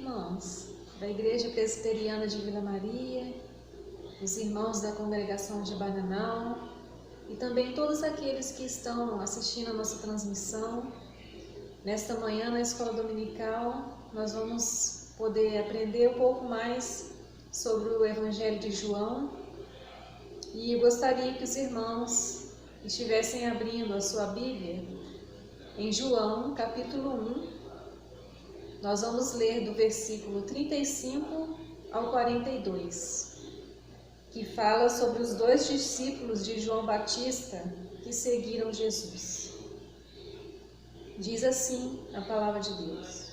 irmãos da Igreja Presbiteriana de Vila Maria, os irmãos da Congregação de Bananal e também todos aqueles que estão assistindo a nossa transmissão. Nesta manhã, na Escola Dominical, nós vamos poder aprender um pouco mais sobre o Evangelho de João, e eu gostaria que os irmãos estivessem abrindo a sua Bíblia em João, capítulo 1. Nós vamos ler do versículo 35 ao 42, que fala sobre os 2 discípulos de João Batista que seguiram Jesus. Diz assim a palavra de Deus: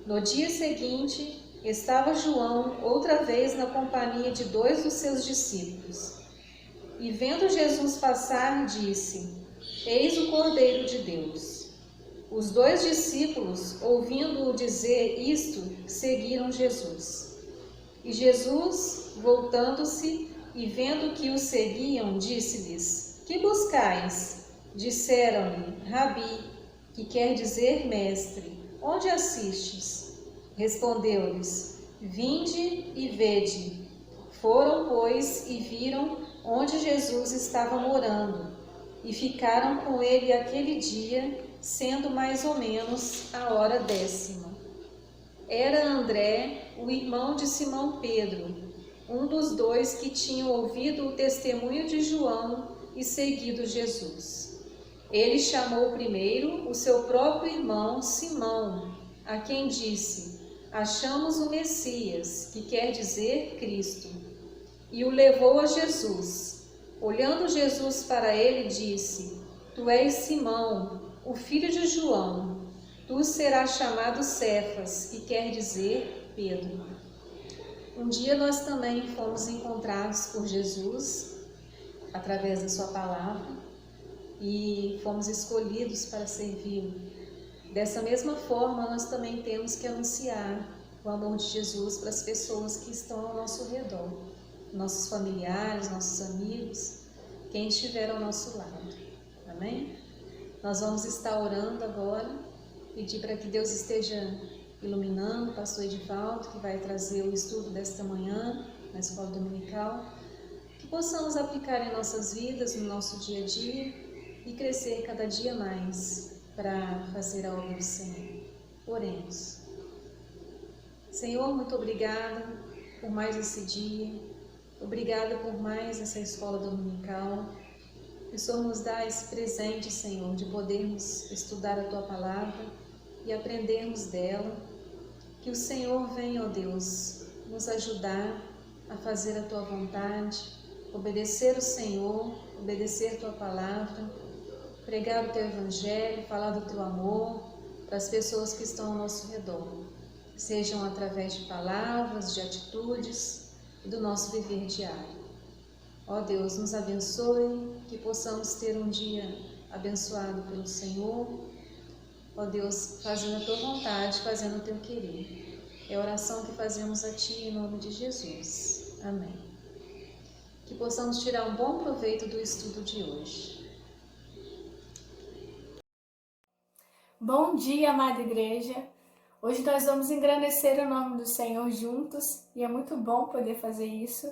No dia seguinte, estava João outra vez na companhia de 2 dos seus discípulos. E vendo Jesus passar, disse: Eis o Cordeiro de Deus. Os 2 discípulos, ouvindo-o dizer isto, seguiram Jesus. E Jesus, voltando-se e vendo que o seguiam, disse-lhes: Que buscais? Disseram-lhe: Rabi, que quer dizer mestre, onde assistes? Respondeu-lhes: Vinde e vede. Foram, pois, e viram onde Jesus estava morando, e ficaram com ele aquele dia, sendo mais ou menos a hora 10ª. Era André, o irmão de Simão Pedro, um dos 2 que tinham ouvido o testemunho de João e seguido Jesus. Ele chamou primeiro o seu próprio irmão Simão, a quem disse: Achamos o Messias, que quer dizer Cristo, e o levou a Jesus. Olhando Jesus para ele, disse: Tu és Simão, o filho de João, tu serás chamado Cefas, que quer dizer Pedro. Um dia nós também fomos encontrados por Jesus, através da sua palavra, e fomos escolhidos para servi-lo. Dessa mesma forma, nós também temos que anunciar o amor de Jesus para as pessoas que estão ao nosso redor, nossos familiares, nossos amigos, quem estiver ao nosso lado. Amém? Nós vamos estar orando agora, pedir para que Deus esteja iluminando o pastor Edivaldo, que vai trazer o estudo desta manhã na Escola Dominical, que possamos aplicar em nossas vidas, no nosso dia a dia, e crescer cada dia mais para fazer a obra do Senhor. Oremos. Senhor, muito obrigada por mais esse dia, obrigada por mais essa Escola Dominical. Que o Senhor nos dá esse presente, Senhor, de podermos estudar a Tua Palavra e aprendermos dela. Que o Senhor venha, ó Deus, nos ajudar a fazer a Tua vontade, obedecer o Senhor, obedecer a Tua Palavra, pregar o Teu Evangelho, falar do Teu amor para as pessoas que estão ao nosso redor, sejam através de palavras, de atitudes e do nosso viver diário. Ó Deus, nos abençoe, que possamos ter um dia abençoado pelo Senhor. Ó Deus, fazendo a Tua vontade, fazendo o Teu querer. É a oração que fazemos a Ti em nome de Jesus. Amém. Que possamos tirar um bom proveito do estudo de hoje. Bom dia, amada igreja. Hoje nós vamos engrandecer o nome do Senhor juntos e é muito bom poder fazer isso.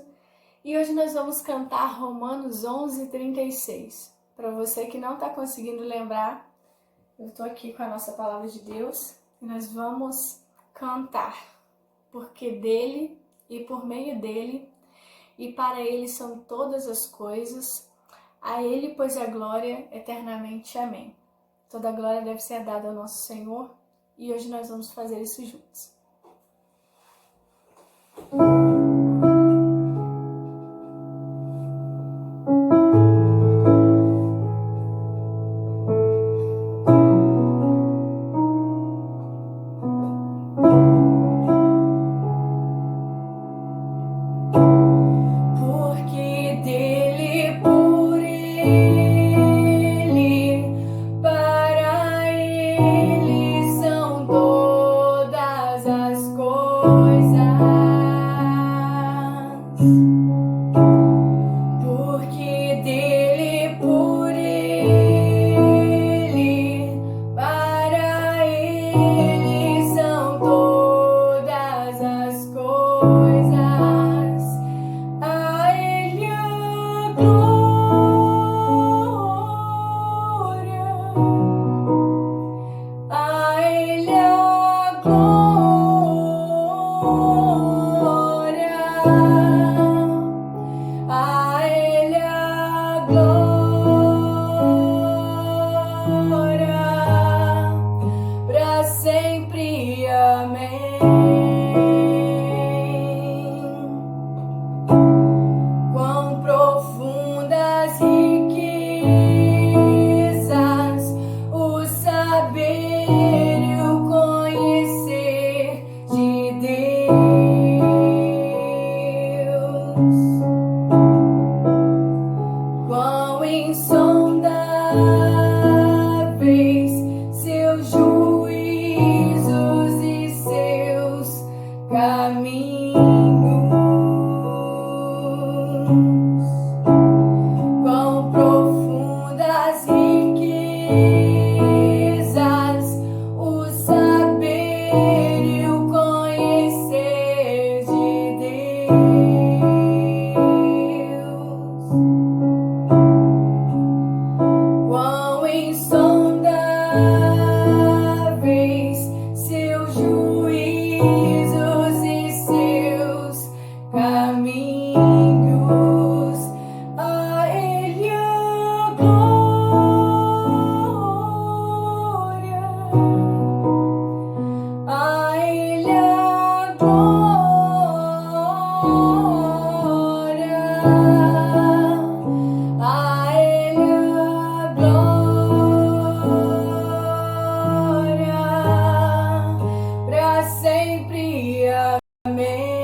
E hoje nós vamos cantar Romanos 11:36. Para você que não está conseguindo lembrar, eu estou aqui com a nossa palavra de Deus e nós vamos cantar, porque dele e por meio dele e para ele são todas as coisas, a ele pois a glória eternamente. Amém. Toda a glória deve ser dada ao nosso Senhor e hoje nós vamos fazer isso juntos. Coisas Amém. Quão profundas riquezas o saber e o conhecer de Deus. Quão insondáveis seus juízos e seus caminhos. Quão profundas riquezas o saber e o conhecer de Deus. Quão insondáveis seus juízos e seus caminhos. A Ele a glória, a Ele a glória, a Ele a glória, para sempre. Amém.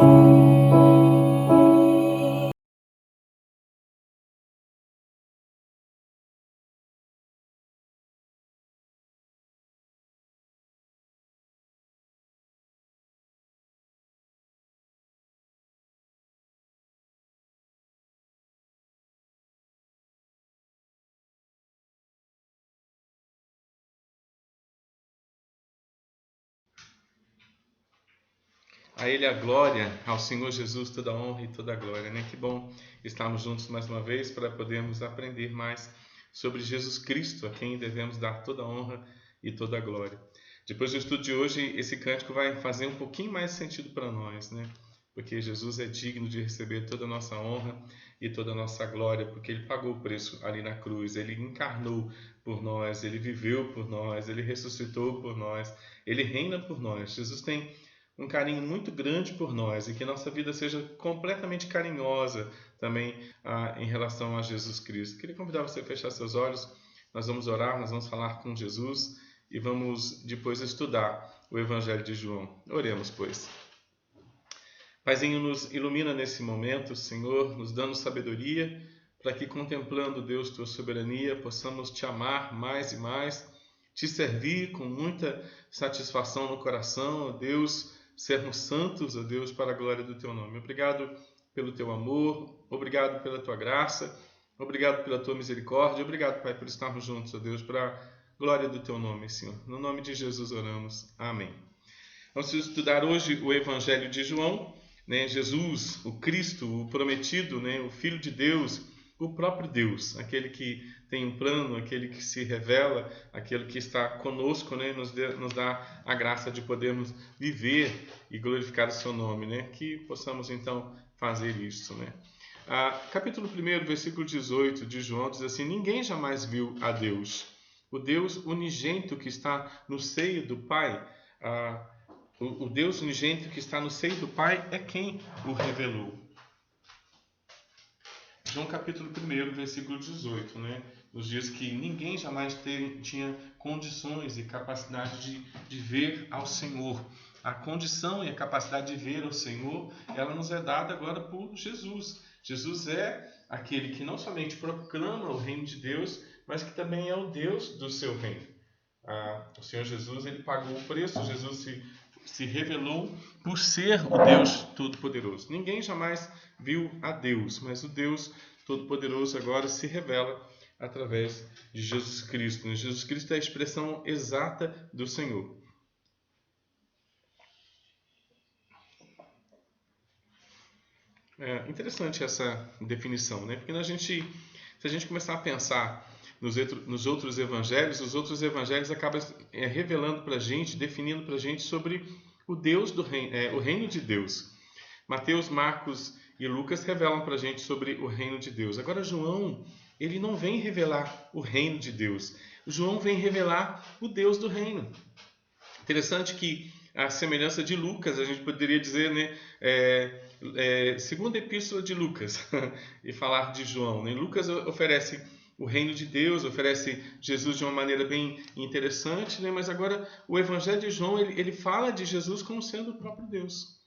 A Ele a glória, ao Senhor Jesus toda a honra e toda a glória, né? Que bom estarmos juntos mais uma vez para podermos aprender mais sobre Jesus Cristo, a quem devemos dar toda a honra e toda a glória. Depois do estudo de hoje, esse cântico vai fazer um pouquinho mais sentido para nós, né? Porque Jesus é digno de receber toda a nossa honra e toda a nossa glória, porque Ele pagou o preço ali na cruz, Ele encarnou por nós, Ele viveu por nós, Ele ressuscitou por nós, Ele reina por nós. Jesus tem um carinho muito grande por nós e que nossa vida seja completamente carinhosa também em relação a Jesus Cristo. Queria convidar você a fechar seus olhos, nós vamos orar, nós vamos falar com Jesus e vamos depois estudar o Evangelho de João. Oremos, pois. Paizinho, nos ilumina nesse momento, Senhor, nos dando sabedoria para que, contemplando, Deus, tua soberania, possamos te amar mais e mais, te servir com muita satisfação no coração, ó Deus, sermos santos, ó Deus, para a glória do teu nome. Obrigado pelo teu amor, obrigado pela tua graça, obrigado pela tua misericórdia, obrigado, Pai, por estarmos juntos, ó Deus, para a glória do teu nome, Senhor. No nome de Jesus oramos. Amém. Vamos estudar hoje o Evangelho de João, né? Jesus, o Cristo, o prometido, né? O Filho de Deus, o próprio Deus, aquele que tem um plano, aquele que se revela, aquele que está conosco, né? Nos dá a graça de podermos viver e glorificar o seu nome, né? Que possamos então fazer isso, né? Capítulo 1, versículo 18 de João diz assim: ninguém jamais viu a Deus, o Deus unigênito que está no seio do Pai. O Deus unigênito que está no seio do Pai é quem o revelou. João capítulo 1, versículo 18, né? Nos diz que ninguém jamais tinha condições e capacidade de ver ao Senhor. A condição e a capacidade de ver ao Senhor, ela nos é dada agora por Jesus. Jesus é aquele que não somente proclama o reino de Deus, mas que também é o Deus do seu reino. O Senhor Jesus, ele pagou o preço, Jesus se revelou por ser o Deus Todo-Poderoso. Ninguém jamais viu a Deus, mas o Deus Todo-Poderoso agora se revela através de Jesus Cristo. Jesus Cristo é a expressão exata do Senhor. É interessante essa definição, né? Porque se a gente começar a pensar nos outros evangelhos, os outros evangelhos acabam revelando para a gente, definindo para a gente sobre o Deus do reino, o reino de Deus. Mateus, Marcos e Lucas revelam para a gente sobre o reino de Deus. Agora João, ele não vem revelar o reino de Deus. João vem revelar o Deus do reino. Interessante que a semelhança de Lucas, a gente poderia dizer, né, segunda epístola de Lucas, e falar de João, né? Lucas oferece o reino de Deus, oferece Jesus de uma maneira bem interessante, né? Mas agora o Evangelho de João, ele fala de Jesus como sendo o próprio Deus.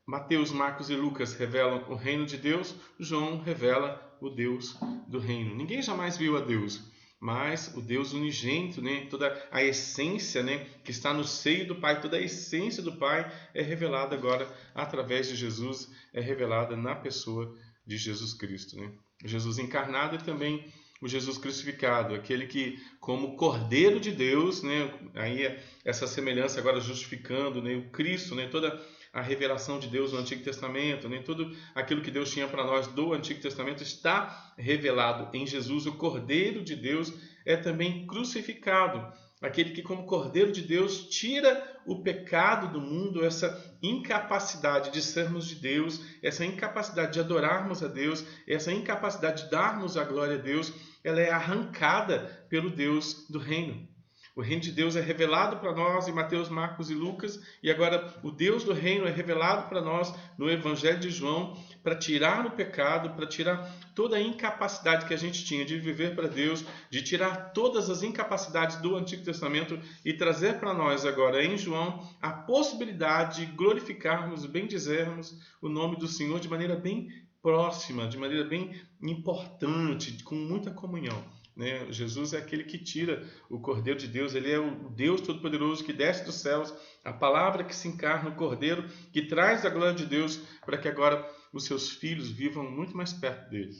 Mateus, Marcos e Lucas revelam o reino de Deus, João revela o Deus do reino. Ninguém jamais viu a Deus, mas o Deus unigênito, né? Toda a essência, né, que está no seio do Pai, toda a essência do Pai é revelada agora através de Jesus, é revelada na pessoa de Jesus Cristo, né? O Jesus encarnado e também o Jesus crucificado, aquele que, como Cordeiro de Deus, né, aí essa semelhança agora justificando, né, o Cristo, né, toda a revelação de Deus no Antigo Testamento, né, tudo aquilo que Deus tinha para nós do Antigo Testamento está revelado em Jesus. O Cordeiro de Deus é também crucificado, aquele que, como Cordeiro de Deus, tira o pecado do mundo, essa incapacidade de sermos de Deus, essa incapacidade de adorarmos a Deus, essa incapacidade de darmos a glória a Deus, ela é arrancada pelo Deus do reino. O reino de Deus é revelado para nós em Mateus, Marcos e Lucas, e agora o Deus do reino é revelado para nós no Evangelho de João, para tirar o pecado, para tirar toda a incapacidade que a gente tinha de viver para Deus, de tirar todas as incapacidades do Antigo Testamento e trazer para nós agora em João a possibilidade de glorificarmos, bendizermos o nome do Senhor de maneira bem próxima, de maneira bem importante, com muita comunhão. Né? Jesus é aquele que tira o Cordeiro de Deus, ele é o Deus Todo-Poderoso que desce dos céus, a palavra que se encarna, o Cordeiro que traz a glória de Deus para que agora os seus filhos vivam muito mais perto dele.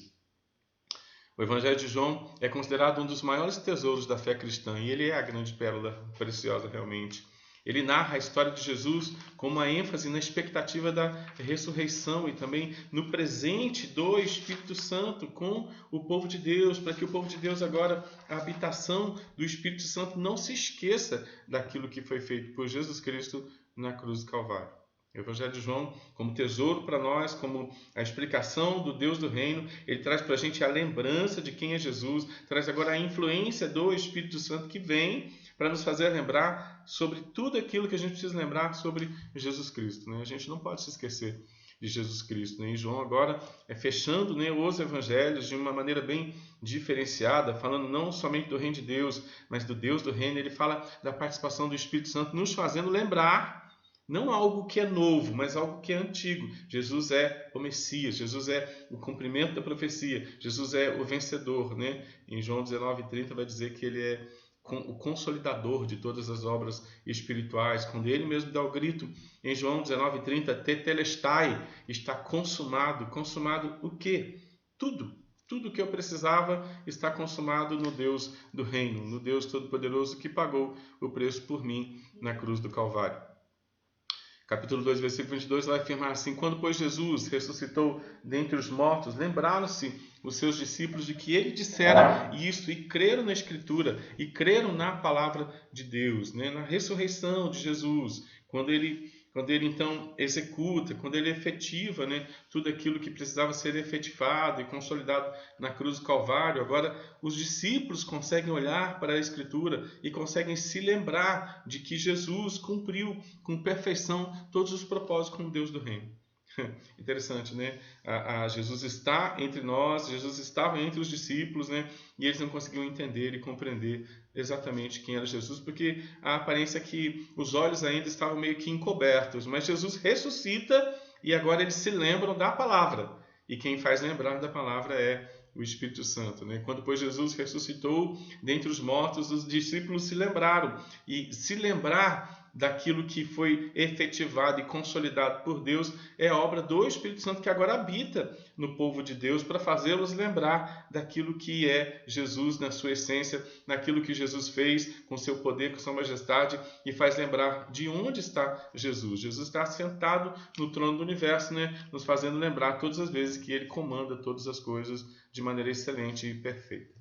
O Evangelho de João é considerado um dos maiores tesouros da fé cristã e ele é a grande pérola preciosa realmente. Ele narra a história de Jesus com uma ênfase na expectativa da ressurreição e também no presente do Espírito Santo com o povo de Deus, para que o povo de Deus agora, a habitação do Espírito Santo, não se esqueça daquilo que foi feito por Jesus Cristo na cruz do Calvário. O Evangelho de João, como tesouro para nós, como a explicação do Deus do reino, ele traz para a gente a lembrança de quem é Jesus, traz agora a influência do Espírito Santo que vem para nos fazer lembrar sobre tudo aquilo que a gente precisa lembrar sobre Jesus Cristo. Né? A gente não pode se esquecer de Jesus Cristo. Né? E João agora fechando, né, os evangelhos de uma maneira bem diferenciada, falando não somente do reino de Deus, mas do Deus do reino. Ele fala da participação do Espírito Santo, nos fazendo lembrar não algo que é novo, mas algo que é antigo. Jesus é o Messias, Jesus é o cumprimento da profecia, Jesus é o vencedor. Né? Em João 19:30 vai dizer que ele é o consolidador de todas as obras espirituais, quando ele mesmo dá o grito em João 19:30, tetelestai, está consumado. Consumado o quê? Tudo que eu precisava está consumado no Deus do reino, no Deus Todo-Poderoso que pagou o preço por mim na cruz do Calvário. Capítulo 2, versículo 22 vai afirmar assim: quando, pois, Jesus ressuscitou dentre os mortos, lembraram-se os seus discípulos de que ele dissera isto e creram na Escritura e creram na palavra de Deus, né? Na ressurreição de Jesus, quando ele então executa, quando ele efetiva, né, tudo aquilo que precisava ser efetivado e consolidado na cruz do Calvário. Agora os discípulos conseguem olhar para a Escritura e conseguem se lembrar de que Jesus cumpriu com perfeição todos os propósitos como Deus do reino. Interessante, né? Jesus está entre nós, Jesus estava entre os discípulos, né? E eles não conseguiam entender e compreender exatamente quem era Jesus, porque a aparência é que os olhos ainda estavam meio que encobertos, mas Jesus ressuscita e agora eles se lembram da palavra, e quem faz lembrar da palavra é o Espírito Santo, né? Quando, pois, Jesus ressuscitou dentre os mortos, os discípulos se lembraram, e se lembrar daquilo que foi efetivado e consolidado por Deus é obra do Espírito Santo que agora habita no povo de Deus para fazê-los lembrar daquilo que é Jesus na sua essência, naquilo que Jesus fez com seu poder, com sua majestade, e faz lembrar de onde está Jesus. Jesus está sentado no trono do universo, né? Nos fazendo lembrar todas as vezes que ele comanda todas as coisas de maneira excelente e perfeita.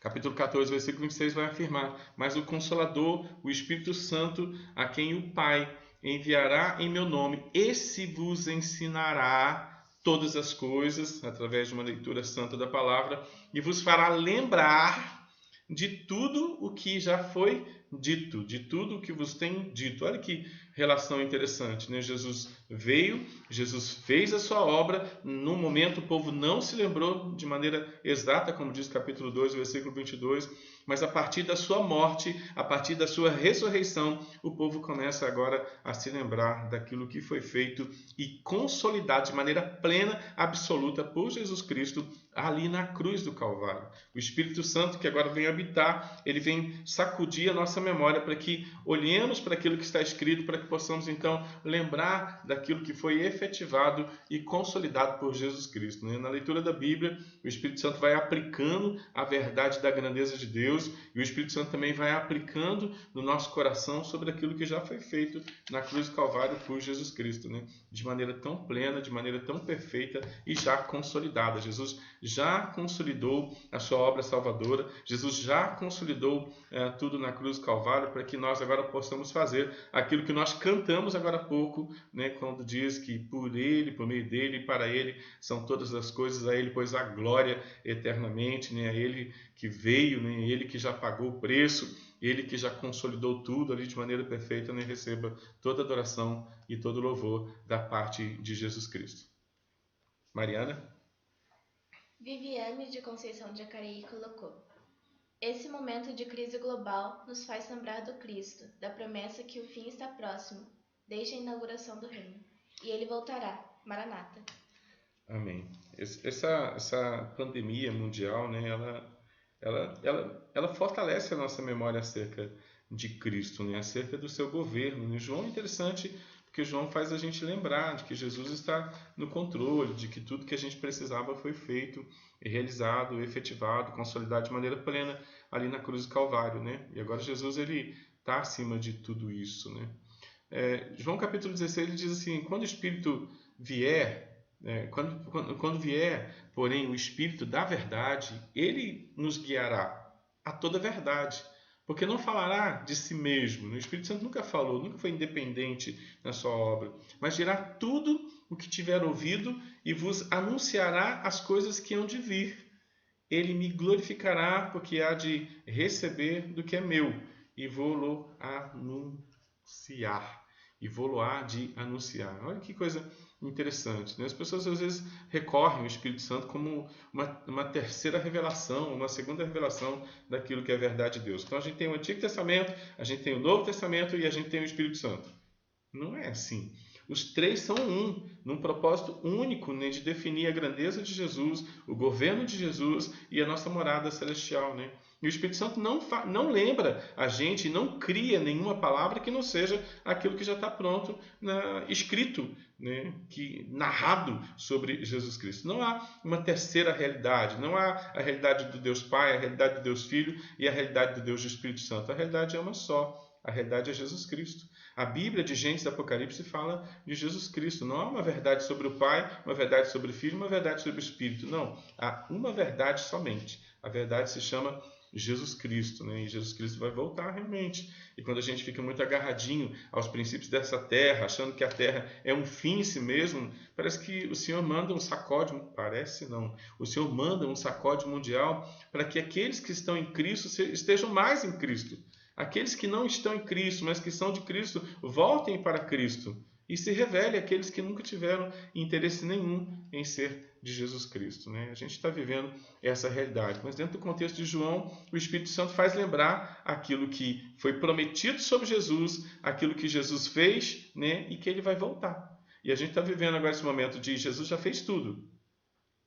Capítulo 14, versículo 26 vai afirmar: mas o Consolador, o Espírito Santo, a quem o Pai enviará em meu nome, esse vos ensinará todas as coisas, através de uma leitura santa da palavra, e vos fará lembrar de tudo o que já foi dito, de tudo o que vos tenho dito. Olha que relação interessante, né? Jesus veio, Jesus fez a sua obra, no momento o povo não se lembrou de maneira exata, como diz capítulo 2, versículo 22, mas a partir da sua morte, a partir da sua ressurreição, o povo começa agora a se lembrar daquilo que foi feito e consolidado de maneira plena, absoluta por Jesus Cristo ali na cruz do Calvário. O Espírito Santo que agora vem habitar, ele vem sacudir a nossa memória para que olhemos para aquilo que está escrito, para que possamos então lembrar daquilo que foi efetivado e consolidado por Jesus Cristo. Na leitura da Bíblia, o Espírito Santo vai aplicando a verdade da grandeza de Deus e o Espírito Santo também vai aplicando no nosso coração sobre aquilo que já foi feito na cruz do Calvário por Jesus Cristo, de maneira tão plena, de maneira tão perfeita e já consolidada. Jesus já consolidou a sua obra salvadora, Jesus já consolidou tudo na cruz do Calvário para que nós agora possamos fazer aquilo que nós cantamos agora há pouco, quando diz que por Ele, por meio dEle e para Ele são todas as coisas, a Ele pois a glória eternamente, a Ele que veio, a Ele que já pagou o preço, Ele que já consolidou tudo ali de maneira perfeita, receba toda adoração e todo louvor da parte de Jesus Cristo. Mariana? Viviane de Conceição de Jacareí colocou: esse momento de crise global nos faz lembrar do Cristo, da promessa que o fim está próximo, desde a inauguração do reino. E ele voltará. Maranata. Amém. Essa pandemia mundial, ela fortalece a nossa memória acerca de Cristo, acerca do seu governo. João é interessante porque João faz a gente lembrar de que Jesus está no controle, de que tudo que a gente precisava foi feito, realizado, efetivado, consolidado de maneira plena ali na cruz do Calvário, E agora Jesus ele está acima de tudo isso, João capítulo 16 ele diz assim: quando o Espírito vier, quando vier, porém, o Espírito da verdade, ele nos guiará a toda a verdade. Porque não falará de si mesmo. O Espírito Santo nunca falou, nunca foi independente na sua obra. Mas dirá tudo o que tiver ouvido e vos anunciará as coisas que hão de vir. Ele me glorificará porque há de receber do que é meu. E vou-lo anunciar. Olha que coisa interessante. As pessoas às vezes recorrem ao Espírito Santo como uma terceira revelação, uma segunda revelação daquilo que é a verdade de Deus. Então a gente tem o Antigo Testamento, a gente tem o Novo Testamento e a gente tem o Espírito Santo. Não é assim. Os três são um, num propósito único, de definir a grandeza de Jesus, o governo de Jesus e a nossa morada celestial. E o Espírito Santo não lembra a gente, não cria nenhuma palavra que não seja aquilo que já está pronto, escrito, narrado sobre Jesus Cristo. Não há uma terceira realidade, não há a realidade do Deus Pai, a realidade do Deus Filho e a realidade do Deus Espírito Santo. A realidade é uma só, a realidade é Jesus Cristo. A Bíblia de Gênesis e Apocalipse fala de Jesus Cristo. Não há uma verdade sobre o Pai, uma verdade sobre o Filho, uma verdade sobre o Espírito. Não, há uma verdade somente. A verdade se chama Jesus Cristo, E Jesus Cristo vai voltar realmente. E quando a gente fica muito agarradinho aos princípios dessa terra, achando que a terra é um fim em si mesmo, parece que o Senhor manda um sacode, o Senhor manda um sacode mundial para que aqueles que estão em Cristo estejam mais em Cristo. Aqueles que não estão em Cristo, mas que são de Cristo, voltem para Cristo e se revele àqueles que nunca tiveram interesse nenhum em ser de Jesus Cristo. A gente está vivendo essa realidade. Mas dentro do contexto de João, o Espírito Santo faz lembrar aquilo que foi prometido sobre Jesus, aquilo que Jesus fez, e que ele vai voltar. E a gente está vivendo agora esse momento de Jesus já fez tudo.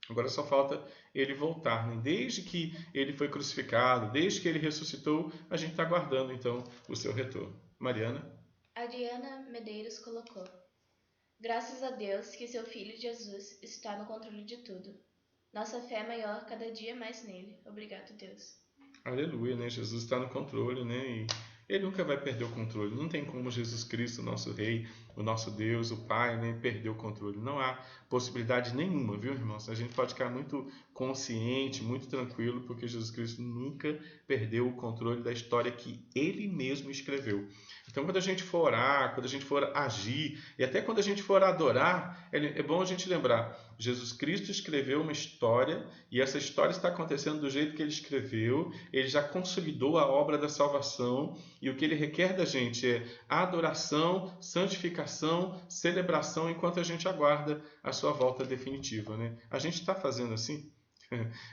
Agora só falta ele voltar. Desde que ele foi crucificado, desde que ele ressuscitou, a gente está aguardando então o seu retorno. Mariana? Adriana Medeiros colocou: graças a Deus que seu Filho Jesus está no controle de tudo. Nossa fé é maior cada dia mais nele. Obrigado, Deus. Aleluia, Jesus está no controle, E ele nunca vai perder o controle. Não tem como Jesus Cristo, nosso Rei, o nosso Deus, o Pai, perder o controle. Não há possibilidade nenhuma, viu, irmãos? A gente pode ficar muito consciente, muito tranquilo, porque Jesus Cristo nunca perdeu o controle da história que ele mesmo escreveu. Então, quando a gente for orar, quando a gente for agir, e até quando a gente for adorar, é bom a gente lembrar, Jesus Cristo escreveu uma história, e essa história está acontecendo do jeito que ele escreveu, ele já consolidou a obra da salvação, e o que ele requer da gente é adoração, santificação, celebração, enquanto a gente aguarda a sua volta definitiva, né? A gente está fazendo assim?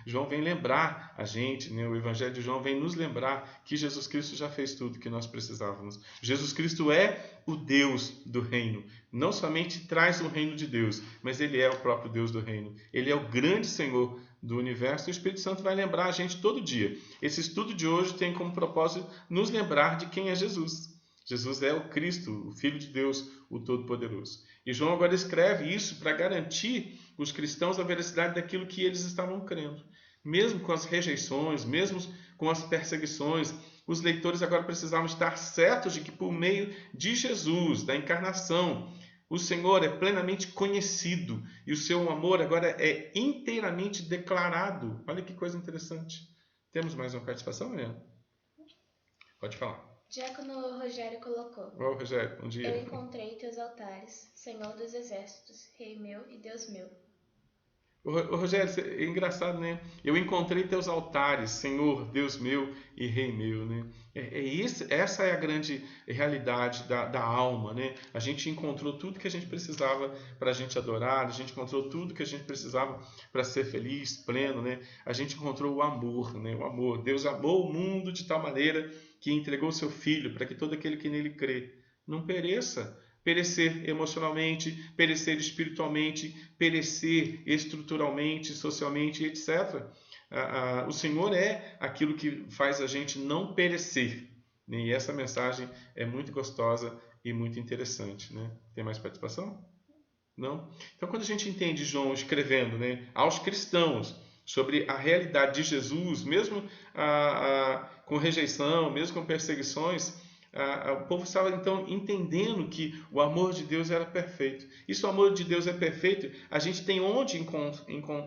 João vem lembrar a gente, né? O Evangelho de João vem nos lembrar que Jesus Cristo já fez tudo que nós precisávamos. Jesus Cristo é o Deus do reino. Não somente traz o reino de Deus, mas Ele é o próprio Deus do reino. Ele é o grande Senhor do universo e o Espírito Santo vai lembrar a gente todo dia. Esse estudo de hoje tem como propósito nos lembrar de quem é Jesus. Jesus é o Cristo, o Filho de Deus, o Todo-Poderoso. E João agora escreve isso para garantir os cristãos a veracidade daquilo que eles estavam crendo. Mesmo com as rejeições, mesmo com as perseguições, os leitores agora precisavam estar certos de que por meio de Jesus, da encarnação, o Senhor é plenamente conhecido e o seu amor agora é inteiramente declarado. Olha que coisa interessante. Temos mais uma participação, Mariana? Pode falar. Diácono Rogério colocou: Ô, Rogério, bom dia. Eu encontrei teus altares, Senhor dos exércitos, Rei meu e Deus meu. Ô, Rogério, é engraçado, né? Eu encontrei teus altares, Senhor, Deus meu e Rei meu, né? Essa é a grande realidade da alma, né? A gente encontrou tudo que a gente precisava para a gente adorar, a gente encontrou tudo que a gente precisava para ser feliz, pleno, né? A gente encontrou o amor, né? O amor. Deus amou o mundo de tal maneira que entregou seu Filho para que todo aquele que nele crê não pereça. Perecer emocionalmente, perecer espiritualmente, perecer estruturalmente, socialmente, etc. O Senhor é aquilo que faz a gente não perecer. Né? E essa mensagem é muito gostosa e muito interessante. Né? Tem mais participação? Não? Então, quando a gente entende João escrevendo, né, aos cristãos sobre a realidade de Jesus, mesmo com rejeição, mesmo com perseguições, o povo estava então entendendo que o amor de Deus era perfeito. E se o amor de Deus é perfeito, a gente tem onde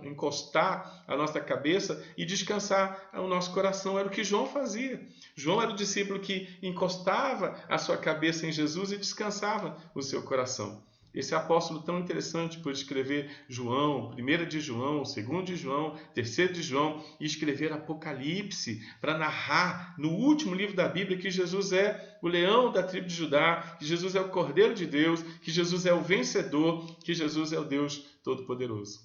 encostar a nossa cabeça e descansar o nosso coração. Era o que João fazia. João era o discípulo que encostava a sua cabeça em Jesus e descansava o seu coração. Esse apóstolo tão interessante por escrever João, 1 de João, 2 de João, 3 de João, e escrever Apocalipse para narrar no último livro da Bíblia que Jesus é o leão da tribo de Judá, que Jesus é o Cordeiro de Deus, que Jesus é o vencedor, que Jesus é o Deus Todo-Poderoso.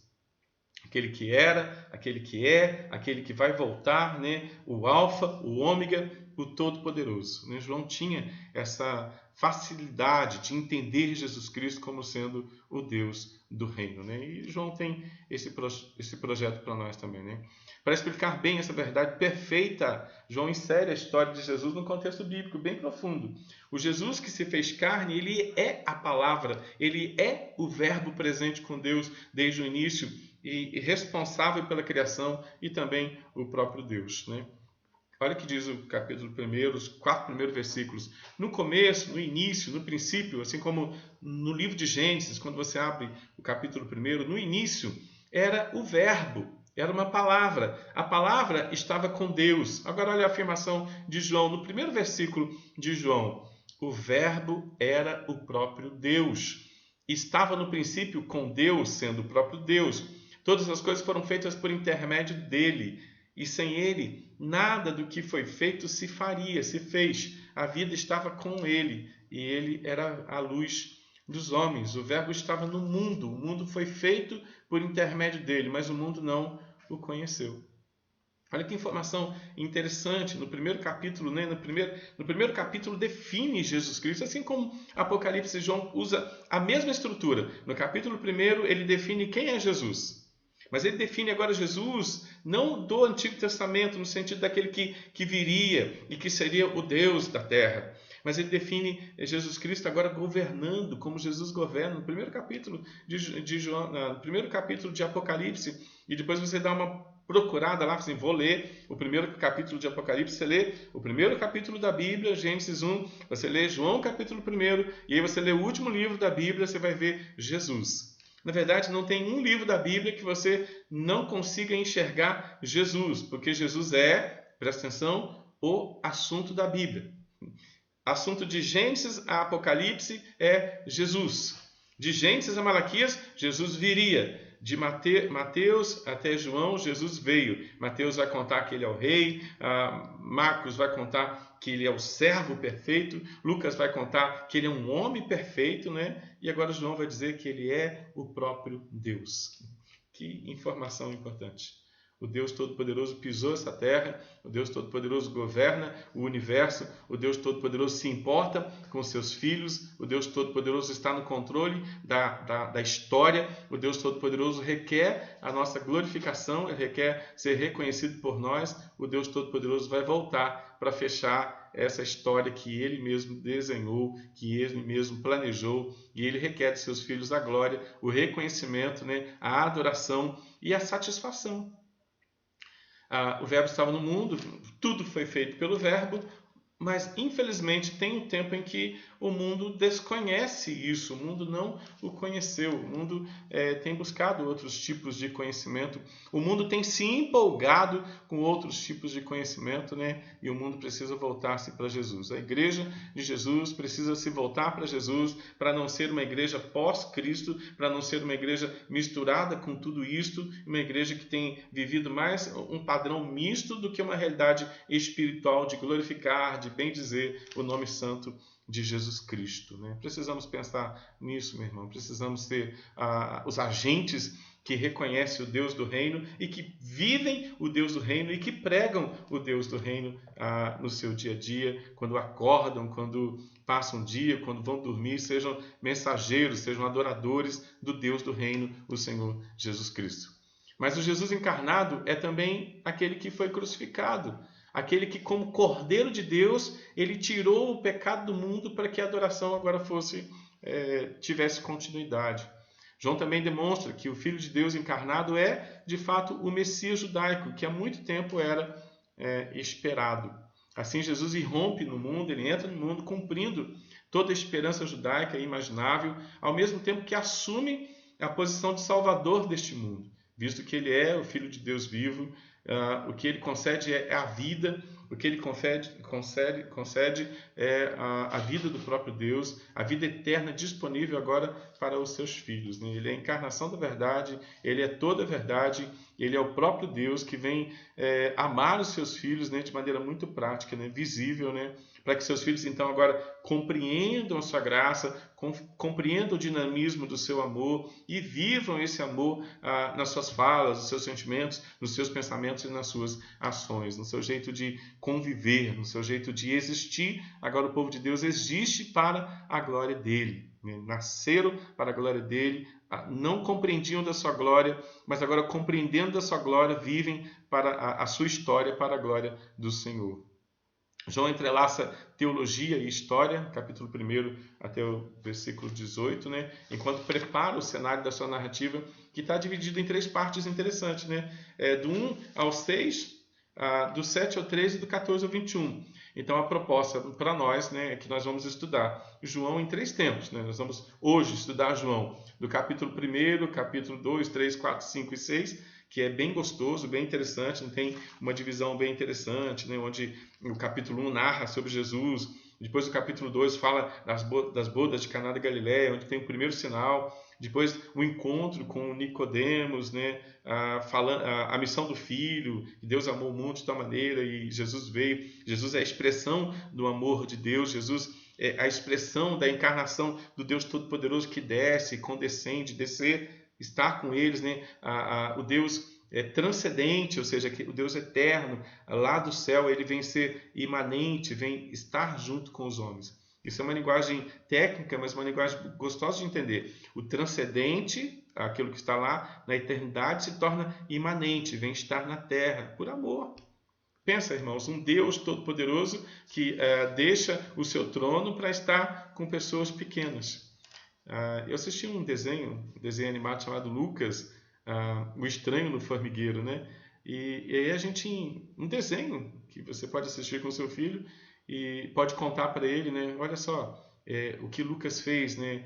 Aquele que era, aquele que é, aquele que vai voltar, né? O Alfa, o Ômega, o Todo-Poderoso. Né? João tinha essa facilidade de entender Jesus Cristo como sendo o Deus do reino. Né? E João tem esse projeto para nós também. Né? Para explicar bem essa verdade perfeita, João insere a história de Jesus num contexto bíblico bem profundo. O Jesus que se fez carne, ele é a palavra, ele é o verbo presente com Deus desde o início e responsável pela criação e também o próprio Deus. Né? Olha o que diz o capítulo 1, os 4 primeiros versículos. No começo, no início, no princípio, assim como no livro de Gênesis, quando você abre o capítulo 1, no início era o verbo, era uma palavra. A palavra estava com Deus. Agora olha a afirmação de João, no primeiro versículo de João. O verbo era o próprio Deus. Estava no princípio com Deus, sendo o próprio Deus. Todas as coisas foram feitas por intermédio dele. E sem ele, nada do que foi feito se faria, se fez. A vida estava com ele e ele era a luz dos homens. O verbo estava no mundo. O mundo foi feito por intermédio dele, mas o mundo não o conheceu. Olha que informação interessante. No primeiro capítulo, né? no primeiro capítulo define Jesus Cristo, assim como Apocalipse, João usa a mesma estrutura. No capítulo 1 ele define quem é Jesus. Mas ele define agora Jesus não do Antigo Testamento, no sentido daquele que viria e que seria o Deus da terra. Mas ele define Jesus Cristo agora governando, como Jesus governa, no primeiro capítulo de João, no primeiro capítulo de Apocalipse. E depois você dá uma procurada lá, assim, vou ler o primeiro capítulo de Apocalipse, você lê o primeiro capítulo da Bíblia, Gênesis 1, você lê João capítulo 1, e aí você lê o último livro da Bíblia, você vai ver Jesus. Na verdade, não tem um livro da Bíblia que você não consiga enxergar Jesus, porque Jesus é, presta atenção, o assunto da Bíblia. assunto de Gênesis a Apocalipse é Jesus. De Gênesis a Malaquias, Jesus viria. De Mateus até João, Jesus veio. Mateus vai contar que ele é o rei, Marcos vai contar que ele é o servo perfeito, Lucas vai contar que ele é um homem perfeito, né? E agora João vai dizer que ele é o próprio Deus. Que informação importante. O Deus Todo-Poderoso pisou essa terra, o Deus Todo-Poderoso governa o universo, o Deus Todo-Poderoso se importa com seus filhos, o Deus Todo-Poderoso está no controle da história, o Deus Todo-Poderoso requer a nossa glorificação, ele requer ser reconhecido por nós, o Deus Todo-Poderoso vai voltar para fechar essa história que ele mesmo desenhou, que ele mesmo planejou, e ele requer de seus filhos a glória, o reconhecimento, né, a adoração e a satisfação. O verbo estava no mundo, tudo foi feito pelo verbo, mas infelizmente tem um tempo em que o mundo desconhece isso, o mundo não o conheceu, o mundo tem buscado outros tipos de conhecimento, o mundo tem se empolgado com outros tipos de conhecimento, né? E o mundo precisa voltar-se para Jesus. A igreja de Jesus precisa se voltar para Jesus, para não ser uma igreja pós-Cristo, para não ser uma igreja misturada com tudo isto, uma igreja que tem vivido mais um padrão misto do que uma realidade espiritual de glorificar, de bendizer o nome santo de Jesus Cristo, né? Precisamos pensar nisso, meu irmão. Precisamos ser os agentes que reconhecem o Deus do reino e que vivem o Deus do reino e que pregam o Deus do reino no seu dia a dia, quando acordam, quando passam o dia, quando vão dormir, sejam mensageiros, sejam adoradores do Deus do reino, o Senhor Jesus Cristo. Mas o Jesus encarnado é também aquele que foi crucificado, aquele que, como Cordeiro de Deus, ele tirou o pecado do mundo para que a adoração agora tivesse continuidade. João também demonstra que o Filho de Deus encarnado é, de fato, o Messias judaico, que há muito tempo era esperado. Assim, Jesus irrompe no mundo, ele entra no mundo cumprindo toda a esperança judaica imaginável, ao mesmo tempo que assume a posição de salvador deste mundo, visto que ele é o Filho de Deus vivo. O que ele concede é a vida, o que ele concede é a vida do próprio Deus, a vida eterna disponível agora para os seus filhos, né? Ele é a encarnação da verdade, ele é toda a verdade, ele é o próprio Deus que vem amar os seus filhos, né, de maneira muito prática, né, visível, né, para que seus filhos então agora compreendam a sua graça, compreendam o dinamismo do seu amor e vivam esse amor nas suas falas, nos seus sentimentos, nos seus pensamentos e nas suas ações, no seu jeito de conviver, no seu jeito de existir. Agora o povo de Deus existe para a glória dele, né? Nasceram para a glória dele, não compreendiam da sua glória, mas agora compreendendo da sua glória, vivem para a sua história, para a glória do Senhor. João entrelaça teologia e história, capítulo 1 até o versículo 18, né? Enquanto prepara o cenário da sua narrativa, que está dividido em 3 partes interessantes, né? Do 1 ao 6, do 7 ao 13 e do 14 ao 21. Então, a proposta para nós, né, é que nós vamos estudar João em 3 tempos, né? Nós vamos hoje estudar João do capítulo 1, capítulo 2, 3, 4, 5 e 6, que é bem gostoso, bem interessante, tem uma divisão bem interessante, né, onde o capítulo 1 narra sobre Jesus, depois o capítulo 2 fala das bodas de Caná da Galileia, onde tem o primeiro sinal, depois o encontro com Nicodemos, né, a missão do Filho, que Deus amou o mundo de tal maneira e Jesus veio. Jesus é a expressão do amor de Deus, Jesus é a expressão da encarnação do Deus Todo-Poderoso que desce, condescende, descer, estar com eles, né? O Deus transcendente, ou seja, o Deus eterno, lá do céu, ele vem ser imanente, vem estar junto com os homens. Isso é uma linguagem técnica, mas uma linguagem gostosa de entender. O transcendente, aquilo que está lá na eternidade, se torna imanente, vem estar na terra, por amor. Pensa, irmãos, um Deus todo-poderoso que deixa o seu trono para estar com pessoas pequenas. Eu assisti um desenho animado chamado Lucas, O Estranho no Formigueiro, né? E aí a gente, um desenho que você pode assistir com o seu filho e pode contar para ele, né? Olha só, o que Lucas fez, né?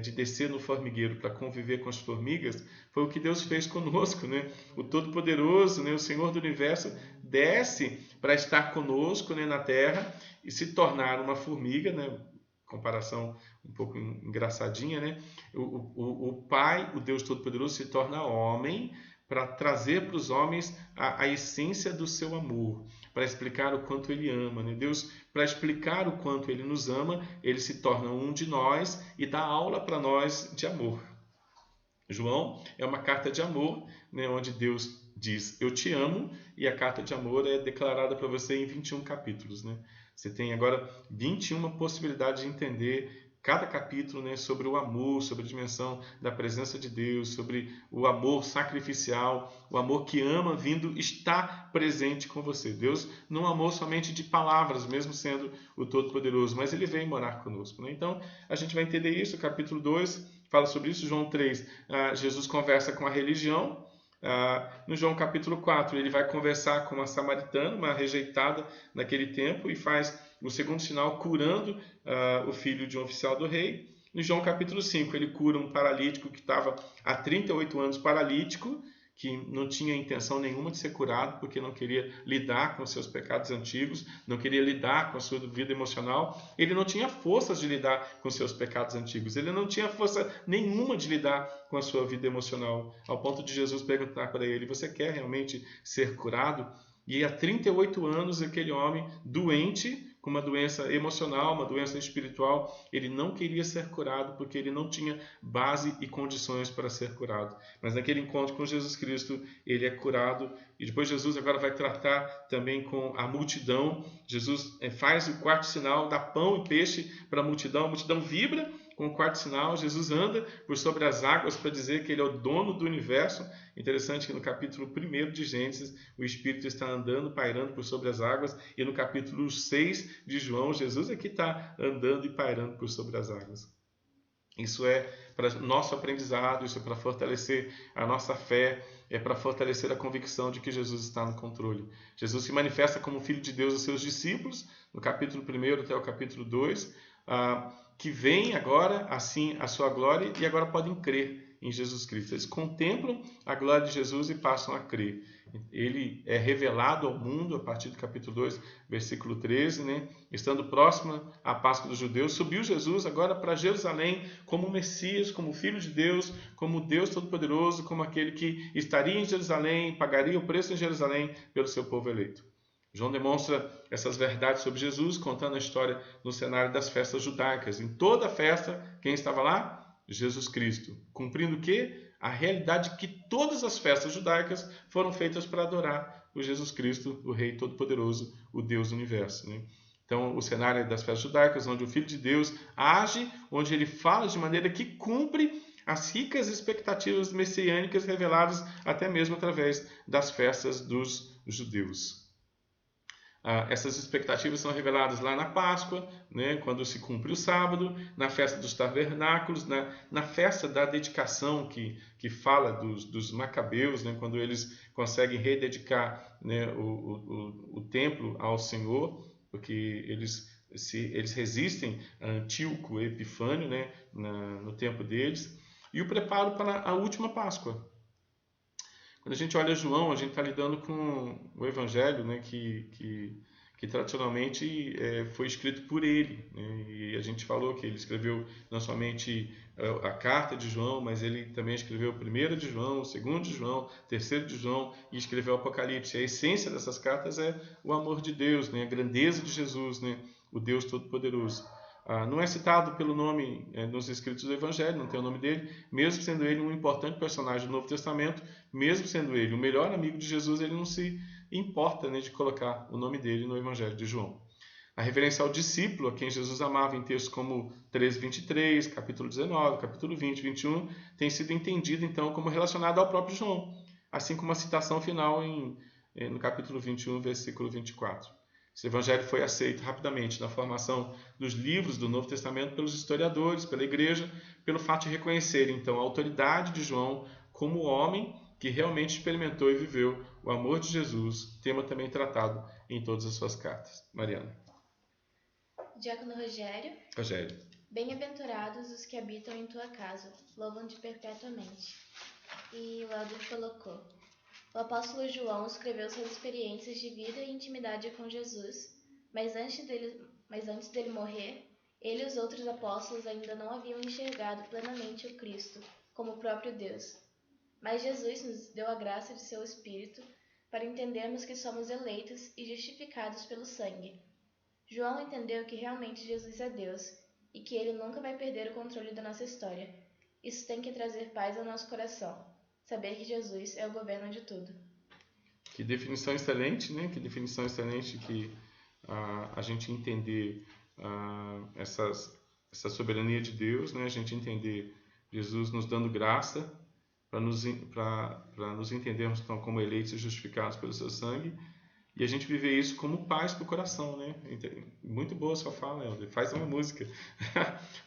de descer no formigueiro para conviver com as formigas, foi o que Deus fez conosco, né? O Todo-Poderoso, né? O Senhor do Universo, desce para estar conosco, né, na terra e se tornar uma formiga, né? Comparação um pouco engraçadinha, né? O Pai, o Deus Todo-Poderoso, se torna homem para trazer para os homens a essência do seu amor, para explicar o quanto Ele ama, né? Deus, para explicar o quanto Ele nos ama, Ele se torna um de nós e dá aula para nós de amor. João é uma carta de amor, né, onde Deus diz, eu te amo, e a carta de amor é declarada para você em 21 capítulos. Né? Você tem agora 21 possibilidades de entender cada capítulo, né, sobre o amor, sobre a dimensão da presença de Deus, sobre o amor sacrificial, o amor que ama vindo estar presente com você. Deus não amou somente de palavras, mesmo sendo o Todo-Poderoso, mas Ele vem morar conosco. Né? Então, a gente vai entender isso, capítulo 2 fala sobre isso. João 3, Jesus conversa com a religião. No João capítulo 4, ele vai conversar com uma samaritana, uma rejeitada naquele tempo, e faz o segundo sinal curando o filho de um oficial do rei. No João capítulo 5, ele cura um paralítico que estava há 38 anos paralítico, que não tinha intenção nenhuma de ser curado, porque não queria lidar com seus pecados antigos, não queria lidar com a sua vida emocional. Ele não tinha forças de lidar com seus pecados antigos, ele não tinha força nenhuma de lidar com a sua vida emocional, ao ponto de Jesus perguntar para ele, você quer realmente ser curado? E há 38 anos aquele homem doente, com uma doença emocional, uma doença espiritual, ele não queria ser curado porque ele não tinha base e condições para ser curado. Mas naquele encontro com Jesus Cristo, ele é curado. E depois Jesus agora vai tratar também com a multidão. Jesus faz o quarto sinal, dá pão e peixe para a multidão vibra com o quarto sinal. Jesus anda por sobre as águas para dizer que ele é o dono do universo. Interessante que no capítulo 1 de Gênesis, o Espírito está andando, pairando por sobre as águas, e no capítulo 6 de João, Jesus é que está andando e pairando por sobre as águas. Isso é para nosso aprendizado, isso é para fortalecer a nossa fé, é para fortalecer a convicção de que Jesus está no controle. Jesus se manifesta como Filho de Deus aos seus discípulos, no capítulo 1 até o capítulo 2, que veem agora, assim, a sua glória e agora podem crer em Jesus Cristo. Eles contemplam a glória de Jesus e passam a crer. Ele é revelado ao mundo a partir do capítulo 2, versículo 13, né? Estando próxima à Páscoa dos judeus, subiu Jesus agora para Jerusalém como Messias, como Filho de Deus, como Deus Todo-Poderoso, como aquele que estaria em Jerusalém, pagaria o preço em Jerusalém pelo seu povo eleito. João demonstra essas verdades sobre Jesus, contando a história no cenário das festas judaicas. Em toda a festa, quem estava lá? Jesus Cristo. Cumprindo o quê? A realidade que todas as festas judaicas foram feitas para adorar o Jesus Cristo, o Rei Todo-Poderoso, o Deus do Universo. Né? Então, o cenário das festas judaicas, onde o Filho de Deus age, onde ele fala de maneira que cumpre as ricas expectativas messiânicas reveladas até mesmo através das festas dos judeus. Essas expectativas são reveladas lá na Páscoa, né, quando se cumpre o sábado, na festa dos tabernáculos, na festa da dedicação que fala dos macabeus, né, quando eles conseguem rededicar, né, o templo ao Senhor, porque eles resistem a Antíoco Epifânio, né, no tempo deles, e o preparo para a última Páscoa. Quando a gente olha João, a gente está lidando com o Evangelho, né, que tradicionalmente foi escrito por ele. Né, e a gente falou que ele escreveu não somente a carta de João, mas ele também escreveu o 1 de João, o 2 de João, o 3 de João e escreveu o Apocalipse. A essência dessas cartas é o amor de Deus, né, a grandeza de Jesus, né, o Deus Todo-Poderoso. Não é citado pelo nome nos escritos do Evangelho, não tem o nome dele, mesmo sendo ele um importante personagem do Novo Testamento, mesmo sendo ele o melhor amigo de Jesus, ele não se importa, né, de colocar o nome dele no Evangelho de João. A referência ao discípulo, a quem Jesus amava em textos como 13:23, capítulo 19, capítulo 20, 21, tem sido entendido então como relacionado ao próprio João, assim como a citação final no capítulo 21, versículo 24. Esse evangelho foi aceito rapidamente na formação dos livros do Novo Testamento pelos historiadores, pela igreja, pelo fato de reconhecer então a autoridade de João como homem que realmente experimentou e viveu o amor de Jesus, tema também tratado em todas as suas cartas. Mariana. Diácono Rogério. Rogério. Bem-aventurados os que habitam em tua casa, louvam-te perpetuamente. E o Helder colocou: o apóstolo João escreveu suas experiências de vida e intimidade com Jesus, mas antes dele morrer, ele e os outros apóstolos ainda não haviam enxergado plenamente o Cristo como o próprio Deus. Mas Jesus nos deu a graça de seu Espírito para entendermos que somos eleitos e justificados pelo sangue. João entendeu que realmente Jesus é Deus e que ele nunca vai perder o controle da nossa história. Isso tem que trazer paz ao nosso coração. Saber que Jesus é o governo de tudo. Que definição excelente, né? Que definição excelente que a gente entender essa soberania de Deus, né? A gente entender Jesus nos dando graça para nos entendermos então, como eleitos e justificados pelo seu sangue, e a gente viver isso como paz para o coração, né? Muito boa a sua fala, Helder. Faz uma música.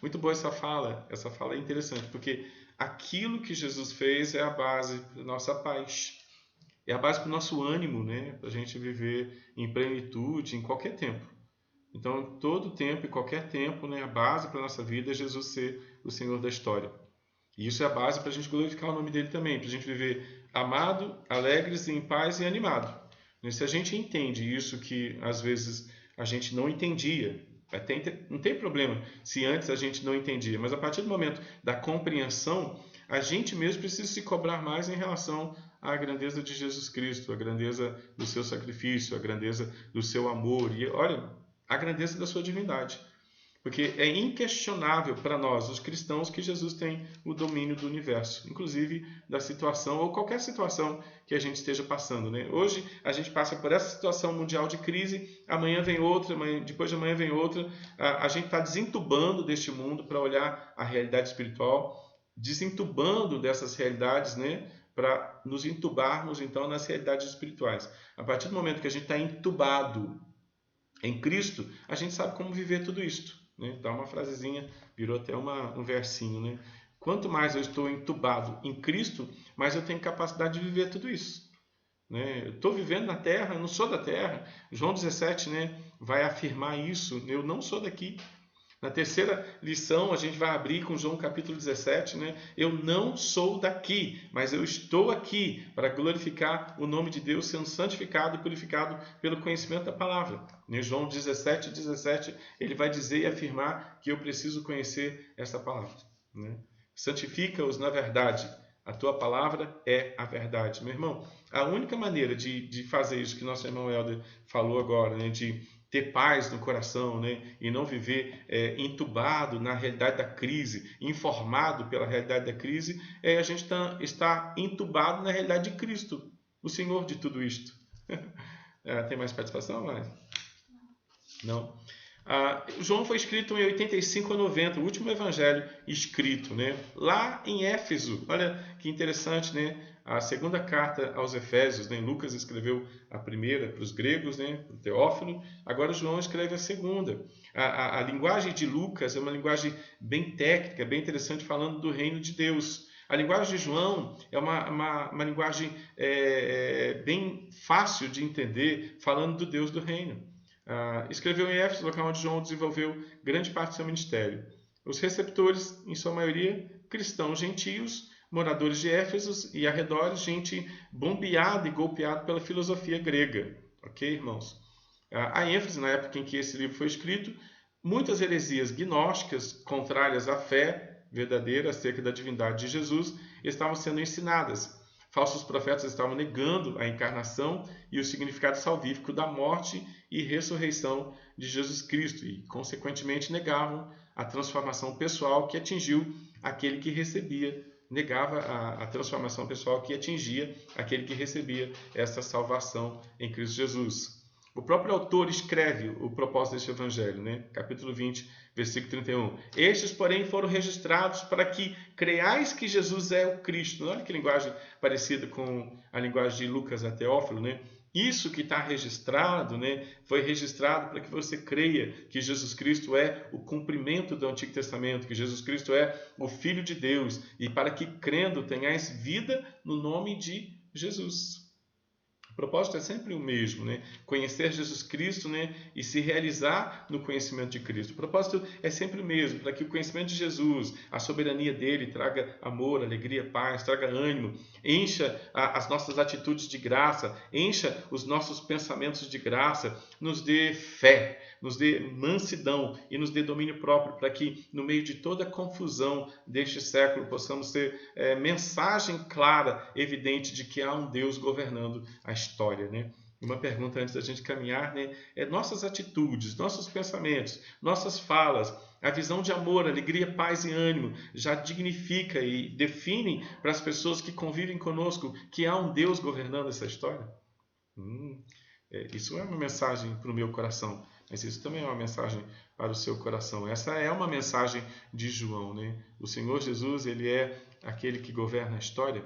Muito boa essa fala. Essa fala é interessante, porque aquilo que Jesus fez é a base da nossa paz. É a base para o nosso ânimo, né? Para a gente viver em plenitude em qualquer tempo. Então, todo tempo e qualquer tempo, né? A base para a nossa vida é Jesus ser o Senhor da história. E isso é a base para a gente glorificar o nome dele também, para a gente viver amado, alegres, em paz e animado. E se a gente entende isso que às vezes a gente não entendia, não tem problema se antes a gente não entendia, mas a partir do momento da compreensão, a gente mesmo precisa se cobrar mais em relação à grandeza de Jesus Cristo, a grandeza do seu sacrifício, a grandeza do seu amor e, olha, a grandeza da sua divindade. Porque é inquestionável para nós, os cristãos, que Jesus tem o domínio do universo, inclusive da situação ou qualquer situação que a gente esteja passando, né? Hoje a gente passa por essa situação mundial de crise, amanhã vem outra, depois de amanhã vem outra. A gente está desentubando deste mundo para olhar a realidade espiritual, desentubando dessas realidades, né? Para nos entubarmos então nas realidades espirituais. A partir do momento que a gente está entubado em Cristo, a gente sabe como viver tudo isto. Né? Dá uma frasezinha, virou até um versinho. Né? Quanto mais eu estou entubado em Cristo, mais eu tenho capacidade de viver tudo isso. Né? Eu estou vivendo na terra, eu não sou da terra. João 17, né, vai afirmar isso. Eu não sou daqui. Na terceira lição, a gente vai abrir com João capítulo 17, né? Eu não sou daqui, mas eu estou aqui para glorificar o nome de Deus, sendo santificado e purificado pelo conhecimento da palavra. Em João 17, ele vai dizer e afirmar que eu preciso conhecer essa palavra. Né? Santifica-os na verdade. A tua palavra é a verdade. Meu irmão, a única maneira de fazer isso que nosso irmão Helder falou agora, né? De ter paz no coração, né? E não viver entubado na realidade da crise, informado pela realidade da crise, a gente está entubado na realidade de Cristo, o Senhor de tudo isto. Tem mais participação? Não? João foi escrito em 85 a 90, o último evangelho escrito, né? Lá em Éfeso. Olha que interessante, né? A segunda carta aos Efésios, né? Lucas escreveu a primeira para os gregos, né? Para o Teófilo. Agora João escreve a segunda. A linguagem de Lucas é uma linguagem bem técnica, bem interessante, falando do reino de Deus. A linguagem de João é uma linguagem bem fácil de entender, falando do Deus do reino. Escreveu em Éfeso, local onde João desenvolveu grande parte do seu ministério. Os receptores, em sua maioria, cristãos gentios, moradores de Éfeso e arredores, gente bombeada e golpeada pela filosofia grega. Ok, irmãos? Há ênfase na época em que esse livro foi escrito, muitas heresias gnósticas contrárias à fé verdadeira acerca da divindade de Jesus estavam sendo ensinadas. Falsos profetas estavam negando a encarnação e o significado salvífico da morte e ressurreição de Jesus Cristo e, consequentemente, negavam a transformação pessoal que atingiu aquele que recebia, negava a transformação pessoal que atingia aquele que recebia essa salvação em Cristo Jesus. O próprio autor escreve o propósito deste evangelho, né? Capítulo 20, versículo 31. Estes, porém, foram registrados para que creiais que Jesus é o Cristo. Olha que linguagem parecida com a linguagem de Lucas a Teófilo, né? Isso que está registrado, né, foi registrado para que você creia que Jesus Cristo é o cumprimento do Antigo Testamento, que Jesus Cristo é o Filho de Deus, e para que, crendo, tenhais vida no nome de Jesus. O propósito é sempre o mesmo, né? Conhecer Jesus Cristo, né? E se realizar no conhecimento de Cristo. O propósito é sempre o mesmo, para que o conhecimento de Jesus, a soberania dele, traga amor, alegria, paz, traga ânimo, encha as nossas atitudes de graça, encha os nossos pensamentos de graça, nos dê fé, nos dê mansidão e nos dê domínio próprio, para que no meio de toda a confusão deste século possamos ter mensagem clara, evidente de que há um Deus governando a história, né? Uma pergunta antes da gente caminhar, né? Nossas atitudes, nossos pensamentos, nossas falas, a visão de amor, alegria, paz e ânimo já dignifica e define para as pessoas que convivem conosco que há um Deus governando essa história? Isso é uma mensagem para o meu coração, mas isso também é uma mensagem para o seu coração. Essa é uma mensagem de João, né? O Senhor Jesus, ele é aquele que governa a história.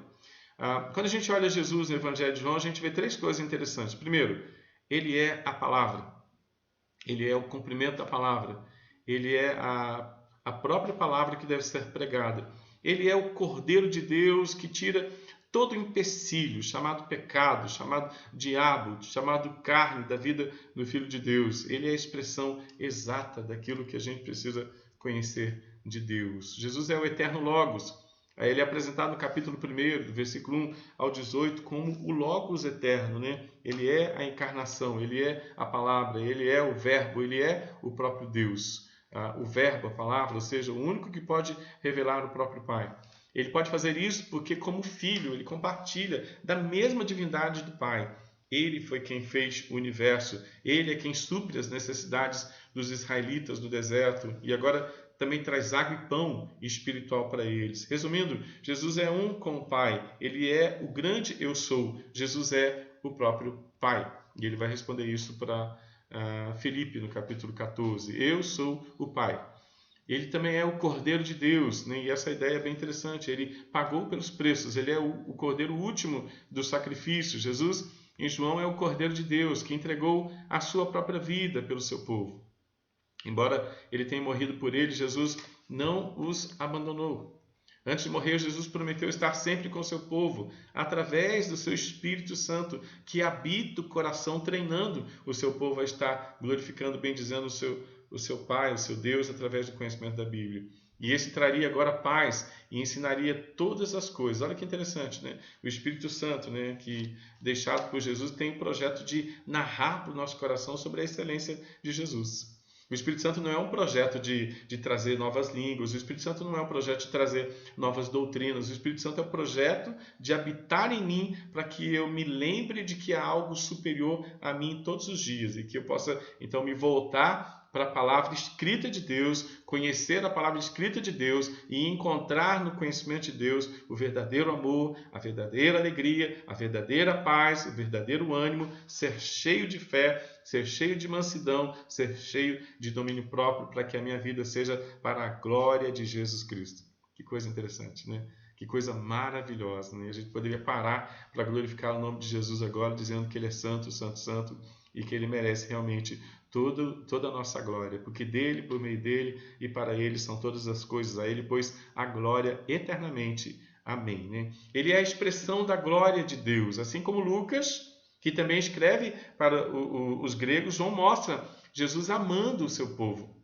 Quando a gente olha Jesus no Evangelho de João, a gente vê três coisas interessantes. Primeiro, ele é a palavra. Ele é o cumprimento da palavra. Ele é a própria palavra que deve ser pregada. Ele é o Cordeiro de Deus que tira todo o empecilho, chamado pecado, chamado diabo, chamado carne da vida do Filho de Deus. Ele é a expressão exata daquilo que a gente precisa conhecer de Deus. Jesus é o eterno Logos. Ele é apresentado no capítulo 1, do versículo 1 ao 18, como o Logos eterno, né? Ele é a encarnação, ele é a palavra, ele é o verbo, ele é o próprio Deus. O verbo, a palavra, ou seja, o único que pode revelar o próprio Pai. Ele pode fazer isso porque, como filho, ele compartilha da mesma divindade do Pai. Ele foi quem fez o universo, ele é quem supre as necessidades dos israelitas do deserto e agora também traz água e pão espiritual para eles. Resumindo, Jesus é um com o Pai. Ele é o grande eu sou. Jesus é o próprio Pai. E ele vai responder isso para Filipe no capítulo 14. Eu sou o Pai. Ele também é o Cordeiro de Deus, né? E essa ideia é bem interessante. Ele pagou pelos preços. Ele é o Cordeiro último do sacrifício. Jesus, em João, é o Cordeiro de Deus que entregou a sua própria vida pelo seu povo. Embora ele tenha morrido por eles, Jesus não os abandonou. Antes de morrer, Jesus prometeu estar sempre com o seu povo, através do seu Espírito Santo, que habita o coração, treinando o seu povo a estar glorificando, bendizendo o seu Pai, o seu Deus, através do conhecimento da Bíblia. E esse traria agora paz e ensinaria todas as coisas. Olha que interessante, né? O Espírito Santo, né, que deixado por Jesus, tem o projeto de narrar para o nosso coração sobre a excelência de Jesus. O Espírito Santo não é um projeto de trazer novas línguas, o Espírito Santo não é um projeto de trazer novas doutrinas, o Espírito Santo é um projeto de habitar em mim para que eu me lembre de que há algo superior a mim todos os dias e que eu possa então me voltar para a palavra escrita de Deus, conhecer a palavra escrita de Deus e encontrar no conhecimento de Deus o verdadeiro amor, a verdadeira alegria, a verdadeira paz, o verdadeiro ânimo, ser cheio de fé, ser cheio de mansidão, ser cheio de domínio próprio, para que a minha vida seja para a glória de Jesus Cristo. Que coisa interessante, né? Que coisa maravilhosa, né? A gente poderia parar para glorificar o nome de Jesus agora, dizendo que Ele é santo, santo, santo, e que Ele merece realmente toda a nossa glória, porque dele, por meio dele e para ele são todas as coisas, a ele, pois, a glória eternamente. Amém. Né? Ele é a expressão da glória de Deus, assim como Lucas, que também escreve para os gregos, João mostra Jesus amando o seu povo,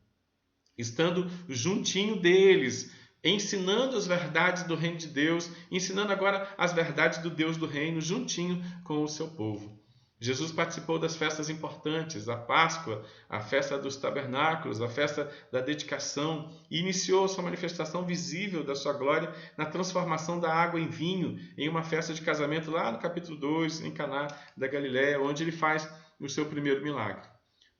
estando juntinho deles, ensinando as verdades do reino de Deus, ensinando agora as verdades do Deus do reino, juntinho com o seu povo. Jesus participou das festas importantes, a Páscoa, a festa dos tabernáculos, a festa da dedicação, e iniciou sua manifestação visível da sua glória na transformação da água em vinho, em uma festa de casamento lá no capítulo 2, em Caná da Galiléia, onde ele faz o seu primeiro milagre.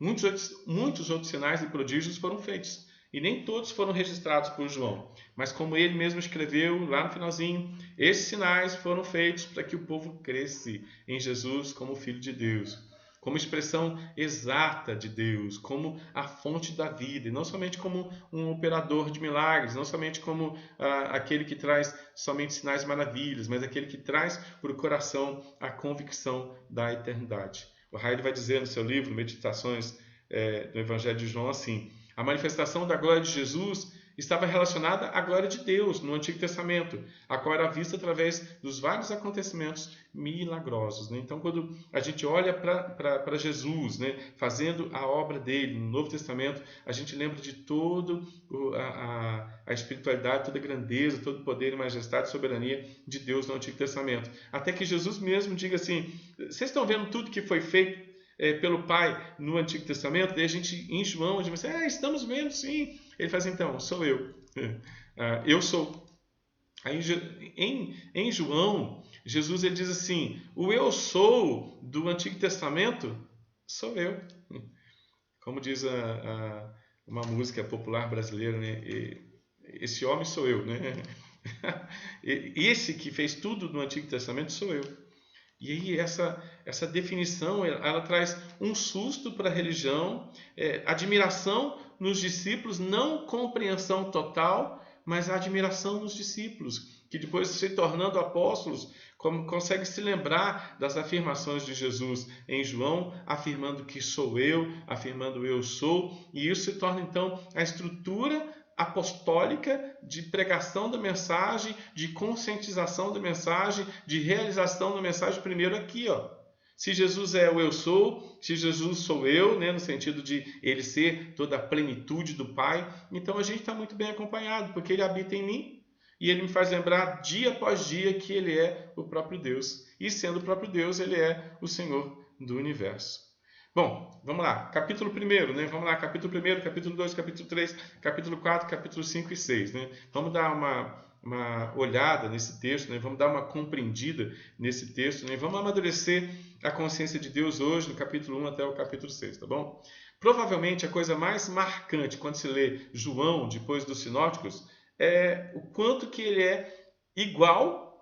Muitos outros sinais e prodígios foram feitos, e nem todos foram registrados por João. Mas como ele mesmo escreveu lá no finalzinho, esses sinais foram feitos para que o povo cresce em Jesus como Filho de Deus, como expressão exata de Deus, como a fonte da vida, e não somente como um operador de milagres, não somente como aquele que traz somente sinais e maravilhas, mas aquele que traz para o coração a convicção da eternidade. O Heide vai dizer no seu livro, Meditações do Evangelho de João, assim: a manifestação da glória de Jesus estava relacionada à glória de Deus no Antigo Testamento, a qual era vista através dos vários acontecimentos milagrosos. Né? Então, quando a gente olha para Jesus, né, fazendo a obra dele no Novo Testamento, a gente lembra de toda a espiritualidade, toda a grandeza, todo o poder e majestade e soberania de Deus no Antigo Testamento. Até que Jesus mesmo diga assim, vocês estão vendo tudo que foi feito pelo Pai no Antigo Testamento? Daí a gente, em João, a gente vai dizer, estamos vendo sim. Ele faz, então, sou eu. Eu sou. Aí, em João, Jesus ele diz assim, o eu sou do Antigo Testamento sou eu. Como diz uma música popular brasileira, né? Esse homem sou eu, né? Esse que fez tudo no Antigo Testamento sou eu. E aí essa definição, ela traz um susto para a religião, admiração nos discípulos, não compreensão total, mas a admiração nos discípulos, que depois se tornando apóstolos, conseguem se lembrar das afirmações de Jesus em João, afirmando que sou eu, afirmando eu sou, e isso se torna então a estrutura apostólica de pregação da mensagem, de conscientização da mensagem, de realização da mensagem, primeiro aqui, Se Jesus é o eu sou, se Jesus sou eu, né, no sentido de ele ser toda a plenitude do Pai, então a gente está muito bem acompanhado, porque ele habita em mim e ele me faz lembrar dia após dia que ele é o próprio Deus. E sendo o próprio Deus, ele é o Senhor do universo. Bom, vamos lá, capítulo 1, né? Vamos lá, capítulo 1, capítulo 2, capítulo 3, capítulo 4, capítulo 5 e 6, né? Vamos dar uma olhada nesse texto, né? Vamos dar uma compreendida nesse texto, né? Vamos amadurecer a consciência de Deus hoje, no capítulo 1 até o capítulo 6, tá bom? Provavelmente a coisa mais marcante quando se lê João, depois dos sinóticos, é o quanto que ele é igual,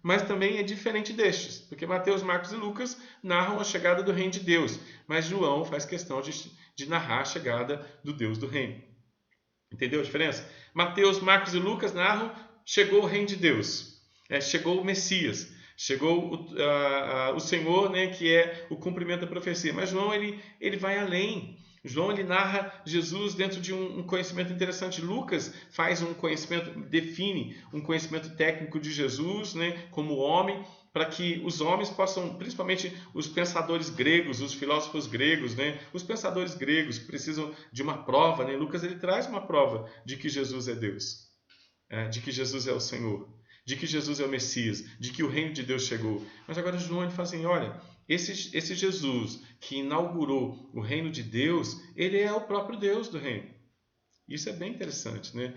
mas também é diferente destes, porque Mateus, Marcos e Lucas narram a chegada do reino de Deus, mas João faz questão de narrar a chegada do Deus do reino. Entendeu a diferença? Mateus, Marcos e Lucas narram, chegou o reino de Deus, chegou o Messias, chegou o Senhor, né, que é o cumprimento da profecia, mas João ele vai além. João ele narra Jesus dentro de um conhecimento interessante. Lucas faz um conhecimento, define um conhecimento técnico de Jesus, né, como homem, para que os homens possam, principalmente os pensadores gregos, os filósofos gregos, né, os pensadores gregos precisam de uma prova, né? Lucas ele traz uma prova de que Jesus é Deus, de que Jesus é o Senhor, de que Jesus é o Messias, de que o reino de Deus chegou. Mas agora João ele fala assim, olha, esse Jesus que inaugurou o reino de Deus, ele é o próprio Deus do reino. Isso é bem interessante, né?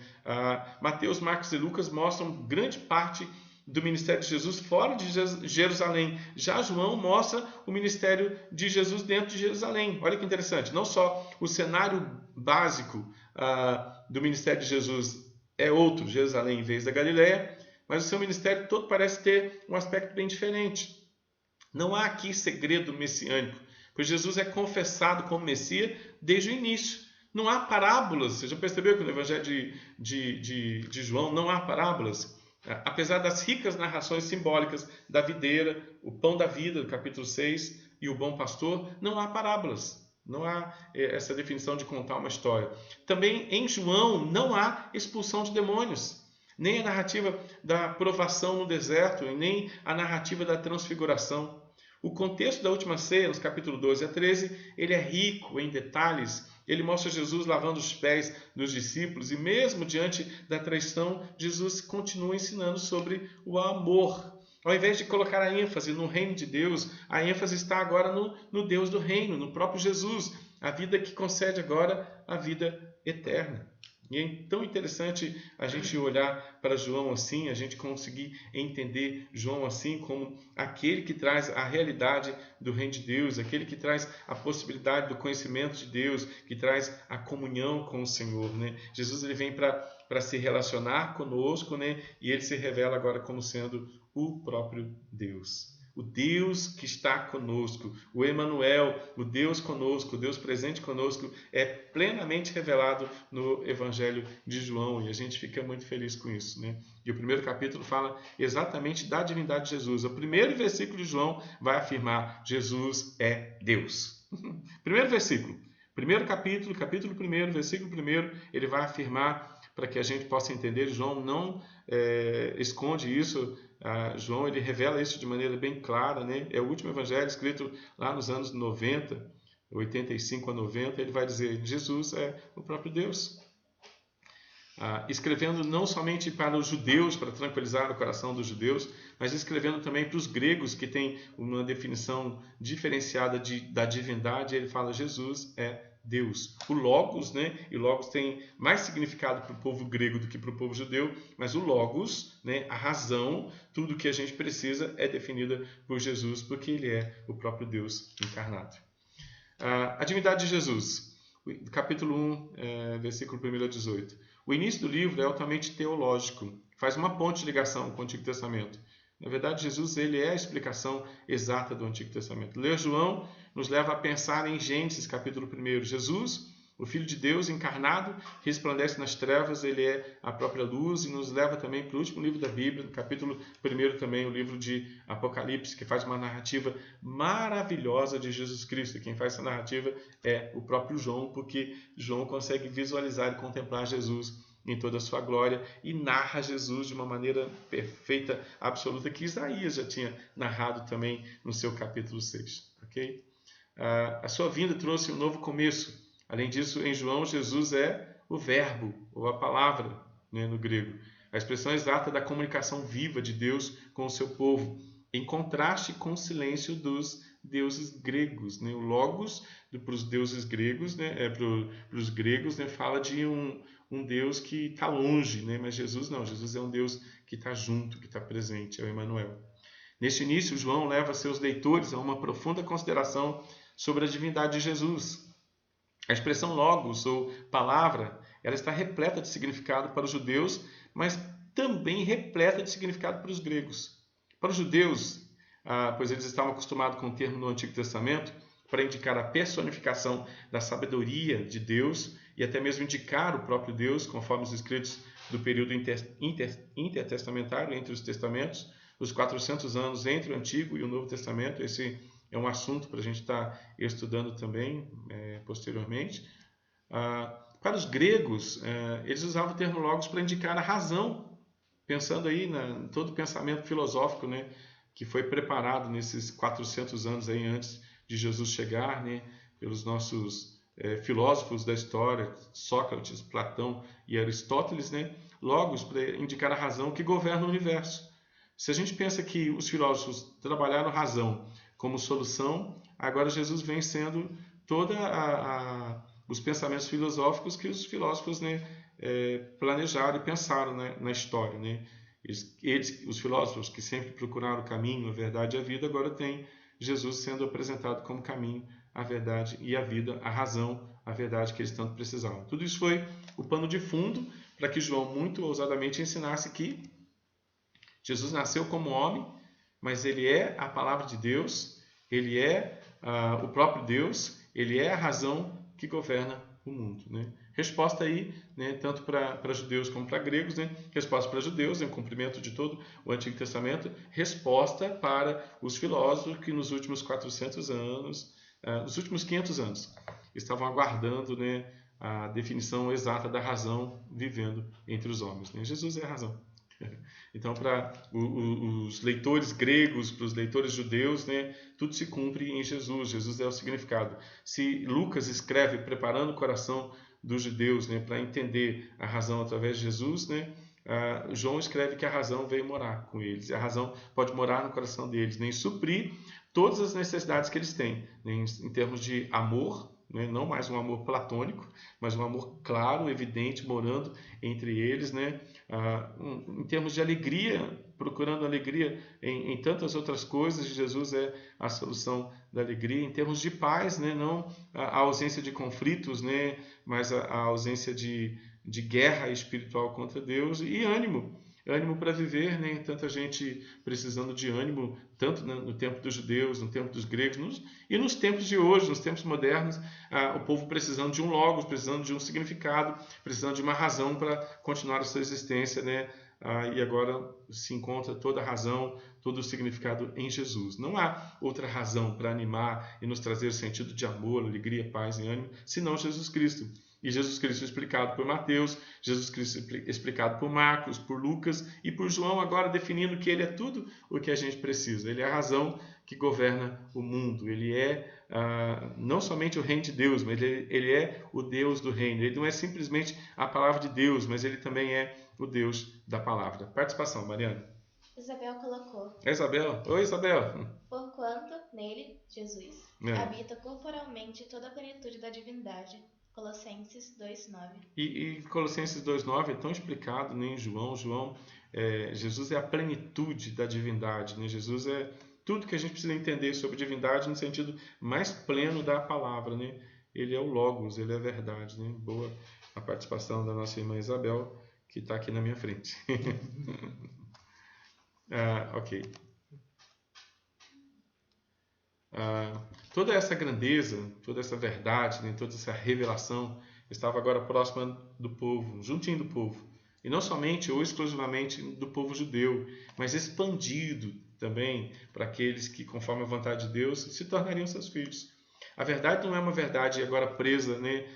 Mateus, Marcos e Lucas mostram grande parte do ministério de Jesus fora de Jerusalém. Já João mostra o ministério de Jesus dentro de Jerusalém. Olha que interessante. Não só o cenário básico do ministério de Jesus é outro, Jerusalém em vez da Galileia, mas o seu ministério todo parece ter um aspecto bem diferente. Não há aqui segredo messiânico, pois Jesus é confessado como Messias desde o início. Não há parábolas. Você já percebeu que no Evangelho de João não há parábolas? Apesar das ricas narrações simbólicas da videira, o pão da vida, do capítulo 6, e o bom pastor, não há parábolas. Não há essa definição de contar uma história. Também em João não há expulsão de demônios. Nem a narrativa da provação no deserto, e nem a narrativa da transfiguração. O contexto da última ceia, nos capítulos 12 a 13, ele é rico em detalhes. Ele mostra Jesus lavando os pés dos discípulos e mesmo diante da traição, Jesus continua ensinando sobre o amor. Ao invés de colocar a ênfase no reino de Deus, a ênfase está agora no Deus do reino, no próprio Jesus, a vida que concede agora a vida eterna. E é tão interessante a gente olhar para João assim, a gente conseguir entender João assim como aquele que traz a realidade do reino de Deus, aquele que traz a possibilidade do conhecimento de Deus, que traz a comunhão com o Senhor, né? Jesus ele vem para se relacionar conosco, né? E ele se revela agora como sendo o próprio Deus. O Deus que está conosco, o Emanuel, o Deus conosco, o Deus presente conosco, é plenamente revelado no Evangelho de João, e a gente fica muito feliz com isso, né? E o primeiro capítulo fala exatamente da divindade de Jesus. O primeiro versículo de João vai afirmar: Jesus é Deus. Primeiro versículo, primeiro capítulo, capítulo 1, versículo 1, ele vai afirmar para que a gente possa entender. João não esconde isso. João ele revela isso de maneira bem clara, né? É o último evangelho escrito lá nos anos 90, 85 a 90. Ele vai dizer: Jesus é o próprio Deus. Escrevendo não somente para os judeus, para tranquilizar o coração dos judeus, mas escrevendo também para os gregos, que tem uma definição diferenciada da divindade. Ele fala: Jesus é Deus. O Logos, né? E o Logos tem mais significado para o povo grego do que para o povo judeu, mas o Logos, né? A razão, tudo que a gente precisa é definida por Jesus, porque ele é o próprio Deus encarnado. A divindade de Jesus, capítulo 1, versículo 1 a 18. O início do livro é altamente teológico, faz uma ponte de ligação com o Antigo Testamento. Na verdade, Jesus ele é a explicação exata do Antigo Testamento. Ler João nos leva a pensar em Gênesis, capítulo 1. Jesus, o Filho de Deus encarnado, resplandece nas trevas, ele é a própria luz, e nos leva também para o último livro da Bíblia, no capítulo 1 também, o livro de Apocalipse, que faz uma narrativa maravilhosa de Jesus Cristo. Quem faz essa narrativa é o próprio João, porque João consegue visualizar e contemplar Jesus em toda a sua glória e narra Jesus de uma maneira perfeita, absoluta, que Isaías já tinha narrado também no seu capítulo 6. Okay? A sua vinda trouxe um novo começo. Além disso, em João, Jesus é o verbo, ou a palavra, né, no grego. A expressão exata da comunicação viva de Deus com o seu povo, em contraste com o silêncio dos deuses gregos. Né? O Logos, para os deuses gregos, né, para os gregos, né, fala de um Deus que está longe, né? Mas Jesus não. Jesus é um Deus que está junto, que está presente, é o Emmanuel. Neste início, João leva seus leitores a uma profunda consideração sobre a divindade de Jesus. A expressão logos, ou palavra, ela está repleta de significado para os judeus, mas também repleta de significado para os gregos. Para os judeus, pois eles estavam acostumados com o termo no Antigo Testamento para indicar a personificação da sabedoria de Deus e até mesmo indicar o próprio Deus, conforme os escritos do período intertestamentário, entre os testamentos, os 400 anos entre o Antigo e o Novo Testamento. Esse é um assunto para a gente estar estudando também posteriormente. Para os gregos, eles usavam o termo logos para indicar a razão, pensando aí em todo o pensamento filosófico, né, que foi preparado nesses 400 anos aí antes de Jesus chegar, né, pelos nossos filósofos da história, Sócrates, Platão e Aristóteles, né, logos para indicar a razão que governa o universo. Se a gente pensa que os filósofos trabalharam a razão como solução, agora Jesus vem sendo toda os pensamentos filosóficos que os filósofos, né, planejaram e pensaram, né, na história. Né? Eles, os filósofos que sempre procuraram o caminho, a verdade e a vida, agora tem Jesus sendo apresentado como caminho, a verdade e a vida, a razão, a verdade que eles tanto precisavam. Tudo isso foi o pano de fundo para que João muito ousadamente ensinasse que Jesus nasceu como homem, mas ele é a palavra de Deus, ele é o próprio Deus, ele é a razão que governa o mundo. Né? Resposta aí, né, tanto para judeus como para gregos, né? Resposta para judeus, em cumprimento de todo o Antigo Testamento, resposta para os filósofos que nos últimos 400 anos, nos últimos 500 anos, estavam aguardando, né, a definição exata da razão vivendo entre os homens. Né? Jesus é a razão. Então, para os leitores gregos, para os leitores judeus, né, tudo se cumpre em Jesus. Jesus é o significado. Se Lucas escreve preparando o coração dos judeus, né, para entender a razão através de Jesus, né, João escreve que a razão veio morar com eles. E a razão pode morar no coração deles, né, e suprir todas as necessidades que eles têm, né, em termos de amor, né, não mais um amor platônico, mas um amor claro, evidente, morando entre eles, né, em termos de alegria, procurando alegria em tantas outras coisas. Jesus é a solução da alegria. Em termos de paz, né, não a ausência de conflitos, né, mas a ausência de guerra espiritual contra Deus, e ânimo para viver, né? Tanta gente precisando de ânimo, tanto no tempo dos judeus, no tempo dos gregos, e nos tempos de hoje, nos tempos modernos, o povo precisando de um logos, precisando de um significado, precisando de uma razão para continuar a sua existência, né? E agora se encontra toda a razão, todo o significado em Jesus. Não há outra razão para animar e nos trazer o sentido de amor, alegria, paz e ânimo, senão Jesus Cristo. E Jesus Cristo explicado por Mateus, Jesus Cristo explicado por Marcos, por Lucas e por João, agora definindo que ele é tudo o que a gente precisa. Ele é a razão que governa o mundo. Ele é não somente o reino de Deus, mas ele é o Deus do reino. Ele não é simplesmente a palavra de Deus, mas ele também é o Deus da palavra. Participação, Mariana. Isabel colocou: É Isabel? Oi, Isabel. Porquanto nele, Jesus, habita corporalmente toda a plenitude da divindade. Colossenses 2:9. E Colossenses 2:9 é tão explicado, né, em João. Jesus é a plenitude da divindade, né? Jesus é tudo que a gente precisa entender sobre divindade no sentido mais pleno da palavra, né? Ele é o Logos, ele é a verdade, né? Boa a participação da nossa irmã Isabel, que está aqui na minha frente. Ok. Toda essa grandeza, toda essa verdade, né, toda essa revelação estava agora próxima do povo, juntinho do povo. E não somente ou exclusivamente do povo judeu, mas expandido também para aqueles que, conforme a vontade de Deus, se tornariam seus filhos. A verdade não é uma verdade agora presa, né,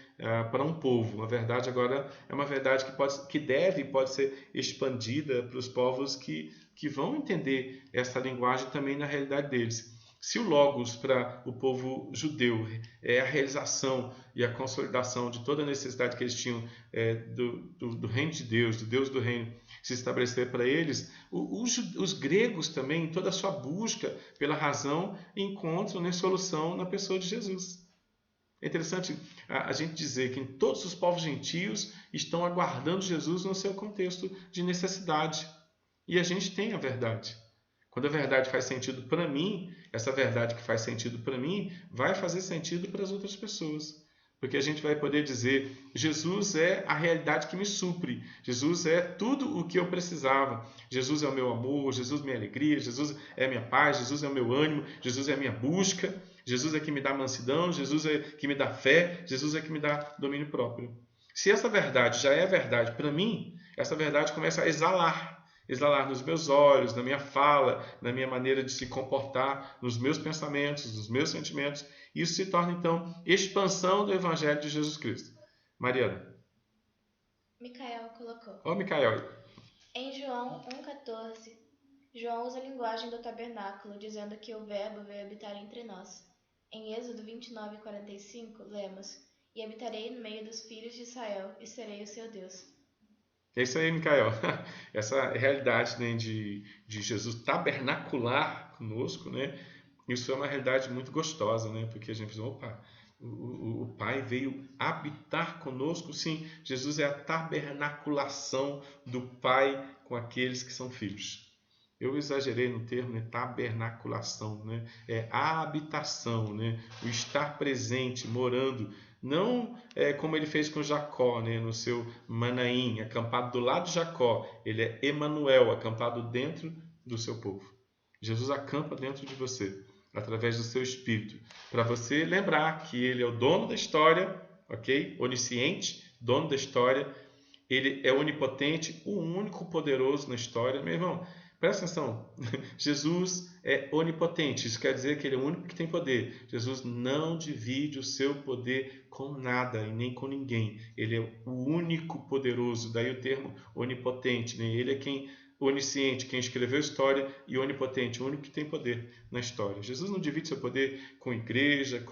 para um povo. A verdade agora é uma verdade que deve e pode ser expandida para os povos que vão entender essa linguagem também na realidade deles. Se o Logos para o povo judeu é a realização e a consolidação de toda a necessidade que eles tinham do reino de Deus, do Deus do reino, se estabelecer para eles, os gregos também, toda a sua busca pela razão, encontram, né, solução na pessoa de Jesus. É interessante a gente dizer que todos os povos gentios estão aguardando Jesus no seu contexto de necessidade. E a gente tem a verdade. Quando a verdade faz sentido para mim, essa verdade que faz sentido para mim vai fazer sentido para as outras pessoas. Porque a gente vai poder dizer, Jesus é a realidade que me supre. Jesus é tudo o que eu precisava. Jesus é o meu amor, Jesus é minha alegria, Jesus é a minha paz, Jesus é o meu ânimo, Jesus é a minha busca, Jesus é que me dá mansidão, Jesus é que me dá fé, Jesus é que me dá domínio próprio. Se essa verdade já é verdade para mim, essa verdade começa a exalar nos meus olhos, na minha fala, na minha maneira de se comportar, nos meus pensamentos, nos meus sentimentos. Isso se torna, então, expansão do Evangelho de Jesus Cristo. Mariana. Micael colocou. Ó, Micael. Em João 1,14, João usa a linguagem do tabernáculo, dizendo que o Verbo veio habitar entre nós. Em Êxodo 29:45, lemos: E habitarei no meio dos filhos de Israel, e serei o seu Deus. É isso aí, Micael. Essa realidade, né, de Jesus tabernacular conosco, né? Isso é uma realidade muito gostosa, né? Porque a gente pensa, opa, o Pai veio habitar conosco. Sim, Jesus é a tabernaculação do Pai com aqueles que são filhos. Eu exagerei no termo, né? Tabernaculação, né? É a habitação, né? O estar presente, morando. Não como ele fez com Jacó, né? No seu Manaim, acampado do lado de Jacó. Ele é Emanuel, acampado dentro do seu povo. Jesus acampa dentro de você, através do seu Espírito, para você lembrar que ele é o dono da história, ok? Onisciente, dono da história. Ele é onipotente, o único poderoso na história. Meu irmão, presta atenção, Jesus é onipotente, isso quer dizer que ele é o único que tem poder. Jesus não divide o seu poder com nada e nem com ninguém. Ele é o único poderoso, daí o termo onipotente, né? Ele é quem onisciente, quem escreveu a história, e onipotente, o único que tem poder na história. Jesus não divide seu poder com igreja,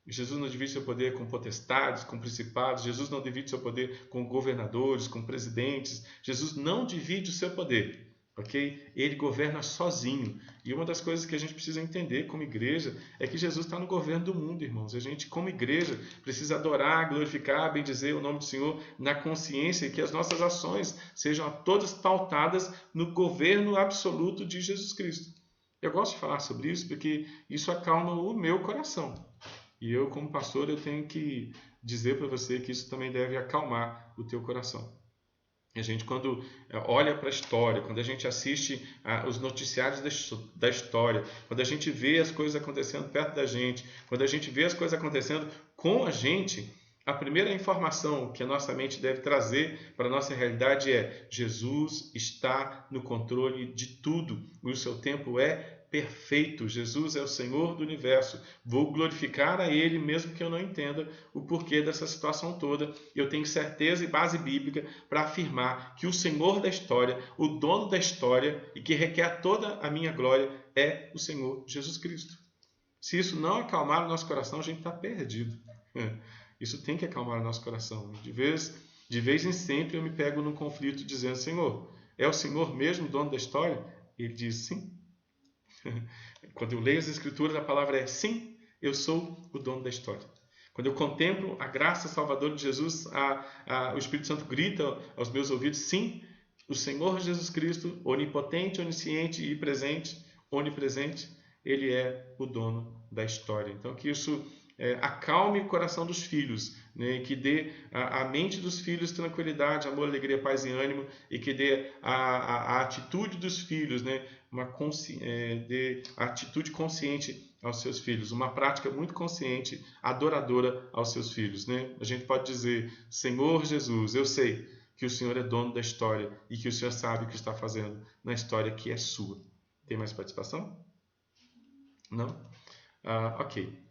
Jesus não divide seu poder com potestades, com principados. Jesus não divide seu poder com governadores, com presidentes. Jesus não divide o seu poder, ok? Ele governa sozinho. E uma das coisas que a gente precisa entender como igreja é que Jesus está no governo do mundo, irmãos. A gente, como igreja, precisa adorar, glorificar, bendizer o nome do Senhor na consciência e que as nossas ações sejam todas pautadas no governo absoluto de Jesus Cristo. Eu gosto de falar sobre isso porque isso acalma o meu coração. E eu, como pastor, eu tenho que dizer para você que isso também deve acalmar o teu coração. A gente, quando olha para a história, quando a gente assiste os noticiários da história, quando a gente vê as coisas acontecendo perto da gente, quando a gente vê as coisas acontecendo com a gente, a primeira informação que a nossa mente deve trazer para a nossa realidade é: Jesus está no controle de tudo. O seu tempo é perfeito. Jesus é o Senhor do universo. Vou glorificar a Ele, mesmo que eu não entenda o porquê dessa situação toda. Eu tenho certeza e base bíblica para afirmar que o Senhor da história, o dono da história e que requer toda a minha glória é o Senhor Jesus Cristo. Se isso não acalmar o nosso coração, a gente está perdido. Isso tem que acalmar o nosso coração. De vez em sempre eu me pego num conflito dizendo: Senhor, é o Senhor mesmo dono da história? Ele diz sim. Quando eu leio as Escrituras, a palavra é sim, eu sou o dono da história. Quando eu contemplo a graça salvadora de Jesus, o Espírito Santo grita aos meus ouvidos: sim, o Senhor Jesus Cristo, onipotente, onisciente e presente, onipresente, Ele é o dono da história. Então, que isso acalme o coração dos filhos, né? Que dê à mente dos filhos tranquilidade, amor, alegria, paz e ânimo, e que dê a atitude dos filhos, né? Dê a atitude consciente aos seus filhos, uma prática muito consciente, adoradora aos seus filhos, né? A gente pode dizer: Senhor Jesus, eu sei que o Senhor é dono da história e que o Senhor sabe o que está fazendo na história que é sua. Tem mais participação? Não? Ok.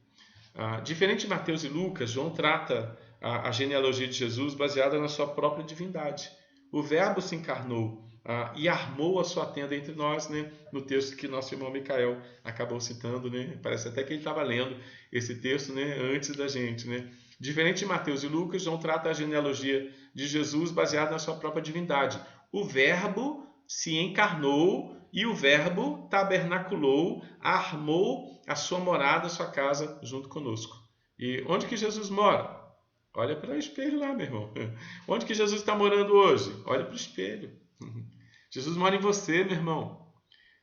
Diferente de Mateus e Lucas, João trata a genealogia de Jesus baseada na sua própria divindade. O Verbo se encarnou e armou a sua tenda entre nós, né? No texto que nosso irmão Micael acabou citando, né? Parece até que ele estava lendo esse texto, né? Antes da gente, né? Diferente de Mateus e Lucas, João trata a genealogia de Jesus baseada na sua própria divindade. O Verbo se encarnou e o Verbo tabernaculou, armou a sua morada, a sua casa junto conosco. E onde que Jesus mora? Olha para o espelho lá, meu irmão. Onde que Jesus está morando hoje? Olha para o espelho. Jesus mora em você, meu irmão,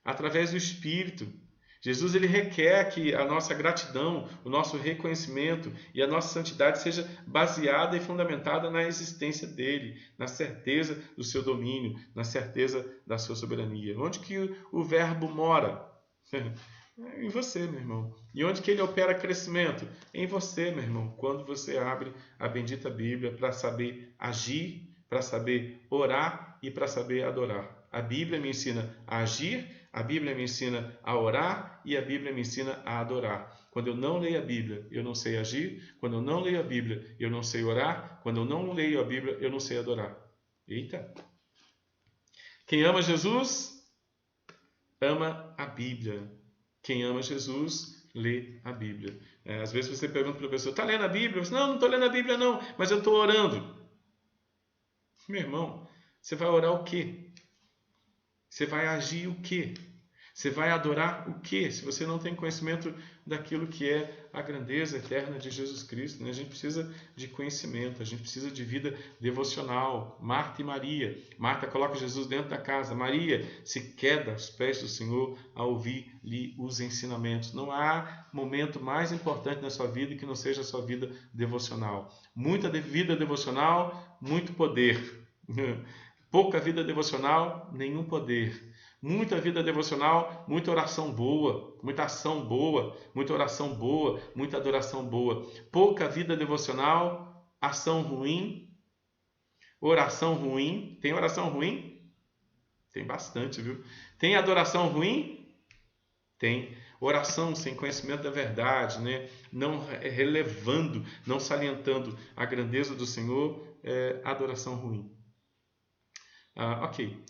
através do Espírito. Jesus, ele requer que a nossa gratidão, o nosso reconhecimento e a nossa santidade seja baseada e fundamentada na existência dele, na certeza do seu domínio, na certeza da sua soberania. Onde que o Verbo mora? Em você, meu irmão. E onde que ele opera crescimento? Em você, meu irmão. Quando você abre a bendita Bíblia para saber agir, para saber orar e para saber adorar. A Bíblia me ensina a agir, a Bíblia me ensina a orar e a Bíblia me ensina a adorar. Quando eu não leio a Bíblia, eu não sei agir. Quando eu não leio a Bíblia, eu não sei orar. Quando eu não leio a Bíblia, eu não sei adorar. Eita! Quem ama Jesus, ama a Bíblia. Quem ama Jesus, lê a Bíblia. Às vezes você pergunta para a pessoa: está lendo a Bíblia? Você, não estou lendo a Bíblia não, mas eu estou orando. Meu irmão, você vai orar o quê? Você vai agir o quê? Você vai adorar o quê? Se você não tem conhecimento daquilo que é a grandeza eterna de Jesus Cristo, né? A gente precisa de conhecimento, a gente precisa de vida devocional. Marta e Maria. Marta coloca Jesus dentro da casa. Maria se queda aos pés do Senhor a ouvir-lhe os ensinamentos. Não há momento mais importante na sua vida que não seja a sua vida devocional. Muita vida devocional, muito poder. Pouca vida devocional, nenhum poder. Muita vida devocional, muita oração boa, muita ação boa, muita oração boa, muita adoração boa. Pouca vida devocional, ação ruim, oração ruim. Tem oração ruim? Tem bastante, viu? Tem adoração ruim? Tem. Oração sem conhecimento da verdade, né? Não relevando, não salientando a grandeza do Senhor, é adoração ruim. Ok.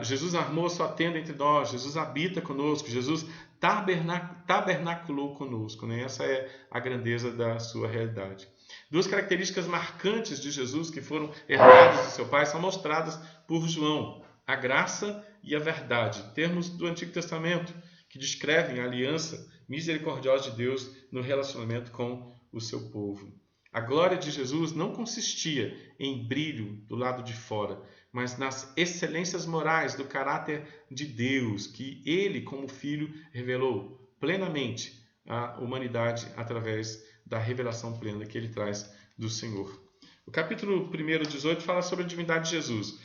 Jesus armou a sua tenda entre nós, Jesus habita conosco, Jesus tabernaculou conosco, né? Essa é a grandeza da sua realidade. Duas características marcantes de Jesus que foram herdadas do seu Pai são mostradas por João: a graça e a verdade, termos do Antigo Testamento que descrevem a aliança misericordiosa de Deus no relacionamento com o seu povo. A glória de Jesus não consistia em brilho do lado de fora, mas nas excelências morais do caráter de Deus, que Ele, como Filho, revelou plenamente à humanidade através da revelação plena que Ele traz do Senhor. O capítulo 1, 18, fala sobre a divindade de Jesus.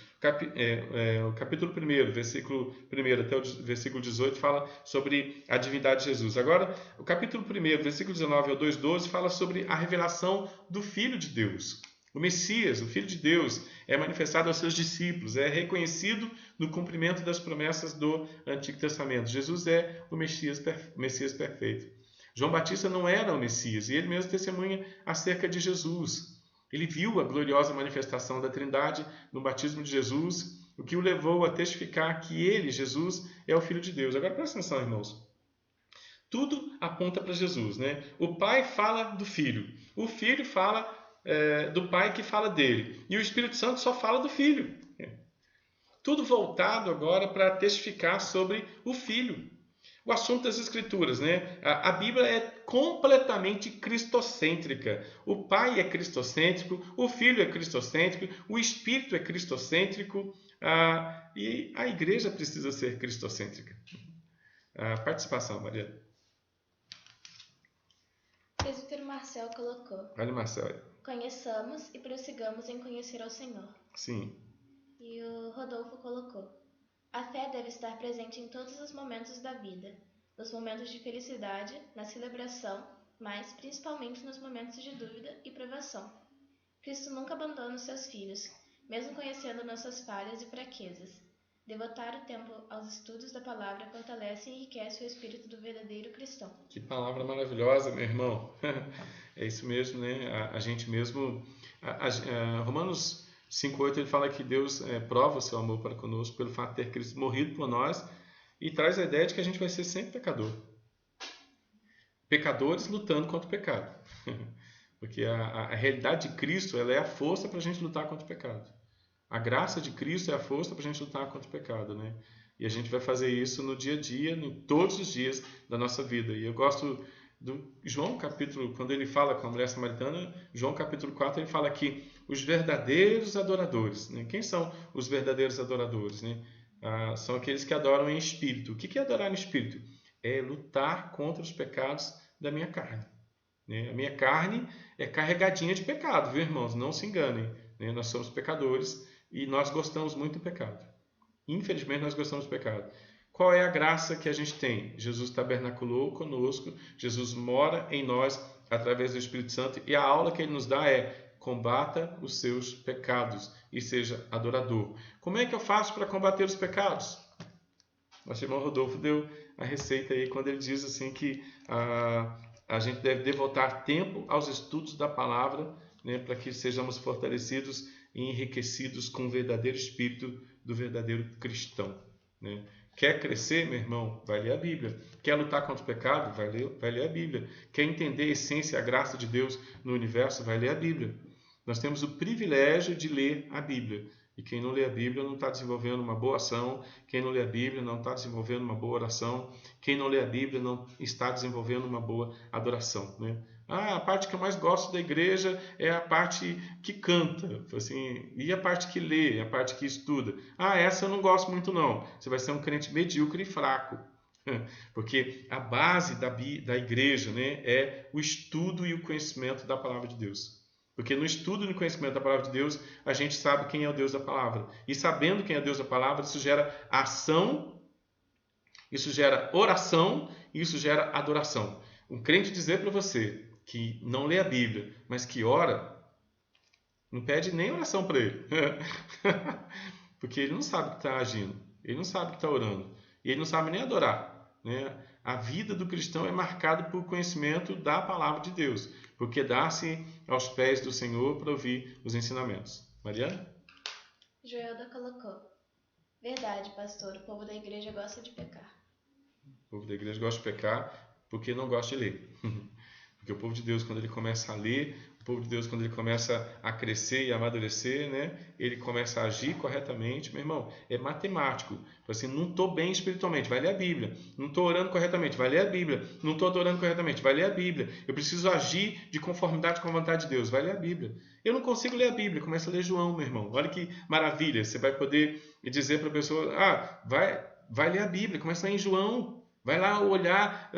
O capítulo 1, versículo 1 até o versículo 18, fala sobre a divindade de Jesus. Agora, o capítulo 1, versículo 19 ao 2,12, fala sobre a revelação do Filho de Deus. O Messias, o Filho de Deus, é manifestado aos seus discípulos, é reconhecido no cumprimento das promessas do Antigo Testamento. Jesus é o Messias perfeito. João Batista não era o Messias, e ele mesmo testemunha acerca de Jesus. Ele viu a gloriosa manifestação da Trindade no batismo de Jesus, o que o levou a testificar que ele, Jesus, é o Filho de Deus. Agora presta atenção, irmãos. Tudo aponta para Jesus, né? O Pai fala do Filho, o Filho fala do Pai que fala dele, e o Espírito Santo só fala do Filho. Tudo voltado agora para testificar sobre o Filho. O assunto das Escrituras, né? A Bíblia é completamente cristocêntrica. O Pai é cristocêntrico, o Filho é cristocêntrico, o Espírito é cristocêntrico, e a igreja precisa ser cristocêntrica. Participação, Maria. Presbítero Marcel colocou: Olha, Marcelo. Conheçamos e prossigamos em conhecer ao Senhor. Sim. E o Rodolfo colocou: a fé deve estar presente em todos os momentos da vida, nos momentos de felicidade, na celebração, mas principalmente nos momentos de dúvida e provação. Cristo nunca abandona os seus filhos, mesmo conhecendo nossas falhas e fraquezas. Devotar o tempo aos estudos da palavra fortalece e enriquece o espírito do verdadeiro cristão. Que palavra maravilhosa, meu irmão. É isso mesmo, né? A gente mesmo... Romanos 5,8 ele fala que Deus prova o seu amor para conosco pelo fato de ter Cristo morrido por nós e traz a ideia de que a gente vai ser sempre pecador. Pecadores lutando contra o pecado. Porque a realidade de Cristo ela é a força para a gente lutar contra o pecado. A graça de Cristo é a força para a gente lutar contra o pecado, né? E a gente vai fazer isso no dia a dia, em todos os dias da nossa vida. E eu gosto do João capítulo, quando ele fala com a mulher samaritana, João capítulo 4, ele fala que os verdadeiros adoradores, né? Quem são os verdadeiros adoradores, né? São aqueles que adoram em espírito. O que é adorar em espírito? É lutar contra os pecados da minha carne. Né? A minha carne é carregadinha de pecado, viu, irmãos? Não se enganem. Né? Nós somos pecadores e nós gostamos muito do pecado. Infelizmente, nós gostamos do pecado. Qual é a graça que a gente tem? Jesus tabernaculou conosco, Jesus mora em nós através do Espírito Santo e a aula que ele nos dá é: combata os seus pecados e seja adorador. Como é que eu faço para combater os pecados? Nosso irmão Rodolfo deu a receita aí quando ele diz assim que a gente deve devotar tempo aos estudos da palavra, né, para que sejamos fortalecidos e enriquecidos com o verdadeiro espírito do verdadeiro cristão. Né? Quer crescer, meu irmão? Vai ler a Bíblia. Quer lutar contra o pecado? Vai ler a Bíblia. Quer entender a essência e a graça de Deus no universo? Vai ler a Bíblia. Nós temos o privilégio de ler a Bíblia. E quem não lê a Bíblia não está desenvolvendo uma boa ação. Quem não lê a Bíblia não está desenvolvendo uma boa oração. Quem não lê a Bíblia não está desenvolvendo uma boa adoração. Né? A parte que eu mais gosto da igreja é a parte que canta. Assim, e a parte que lê, a parte que estuda. Essa eu não gosto muito não. Você vai ser um crente medíocre e fraco. Porque a base da igreja, né, é o estudo e o conhecimento da palavra de Deus. Porque no estudo e no conhecimento da palavra de Deus, a gente sabe quem é o Deus da palavra. E sabendo quem é o Deus da palavra, isso gera ação, isso gera oração e isso gera adoração. Um crente dizer para você que não lê a Bíblia, mas que ora, não pede nem oração para ele. Porque ele não sabe que está agindo, ele não sabe que está orando, e ele não sabe nem adorar. Né? A vida do cristão é marcada por conhecimento da palavra de Deus, porque dá-se aos pés do Senhor para ouvir os ensinamentos. Mariana? Joelda colocou: verdade, pastor, o povo da igreja gosta de pecar. O povo da igreja gosta de pecar porque não gosta de ler. Porque o povo de Deus, quando ele começa a ler, o povo de Deus, quando ele começa a crescer e amadurecer, né, ele começa a agir corretamente. Meu irmão, é matemático. Assim, não estou bem espiritualmente, vai ler a Bíblia. Não estou orando corretamente, vai ler a Bíblia. Não estou adorando corretamente, vai ler a Bíblia. Eu preciso agir de conformidade com a vontade de Deus, vai ler a Bíblia. Eu não consigo ler a Bíblia, começa a ler João, meu irmão. Olha que maravilha, você vai poder dizer para a pessoa, vai ler a Bíblia, começa a ler em João. Vai lá olhar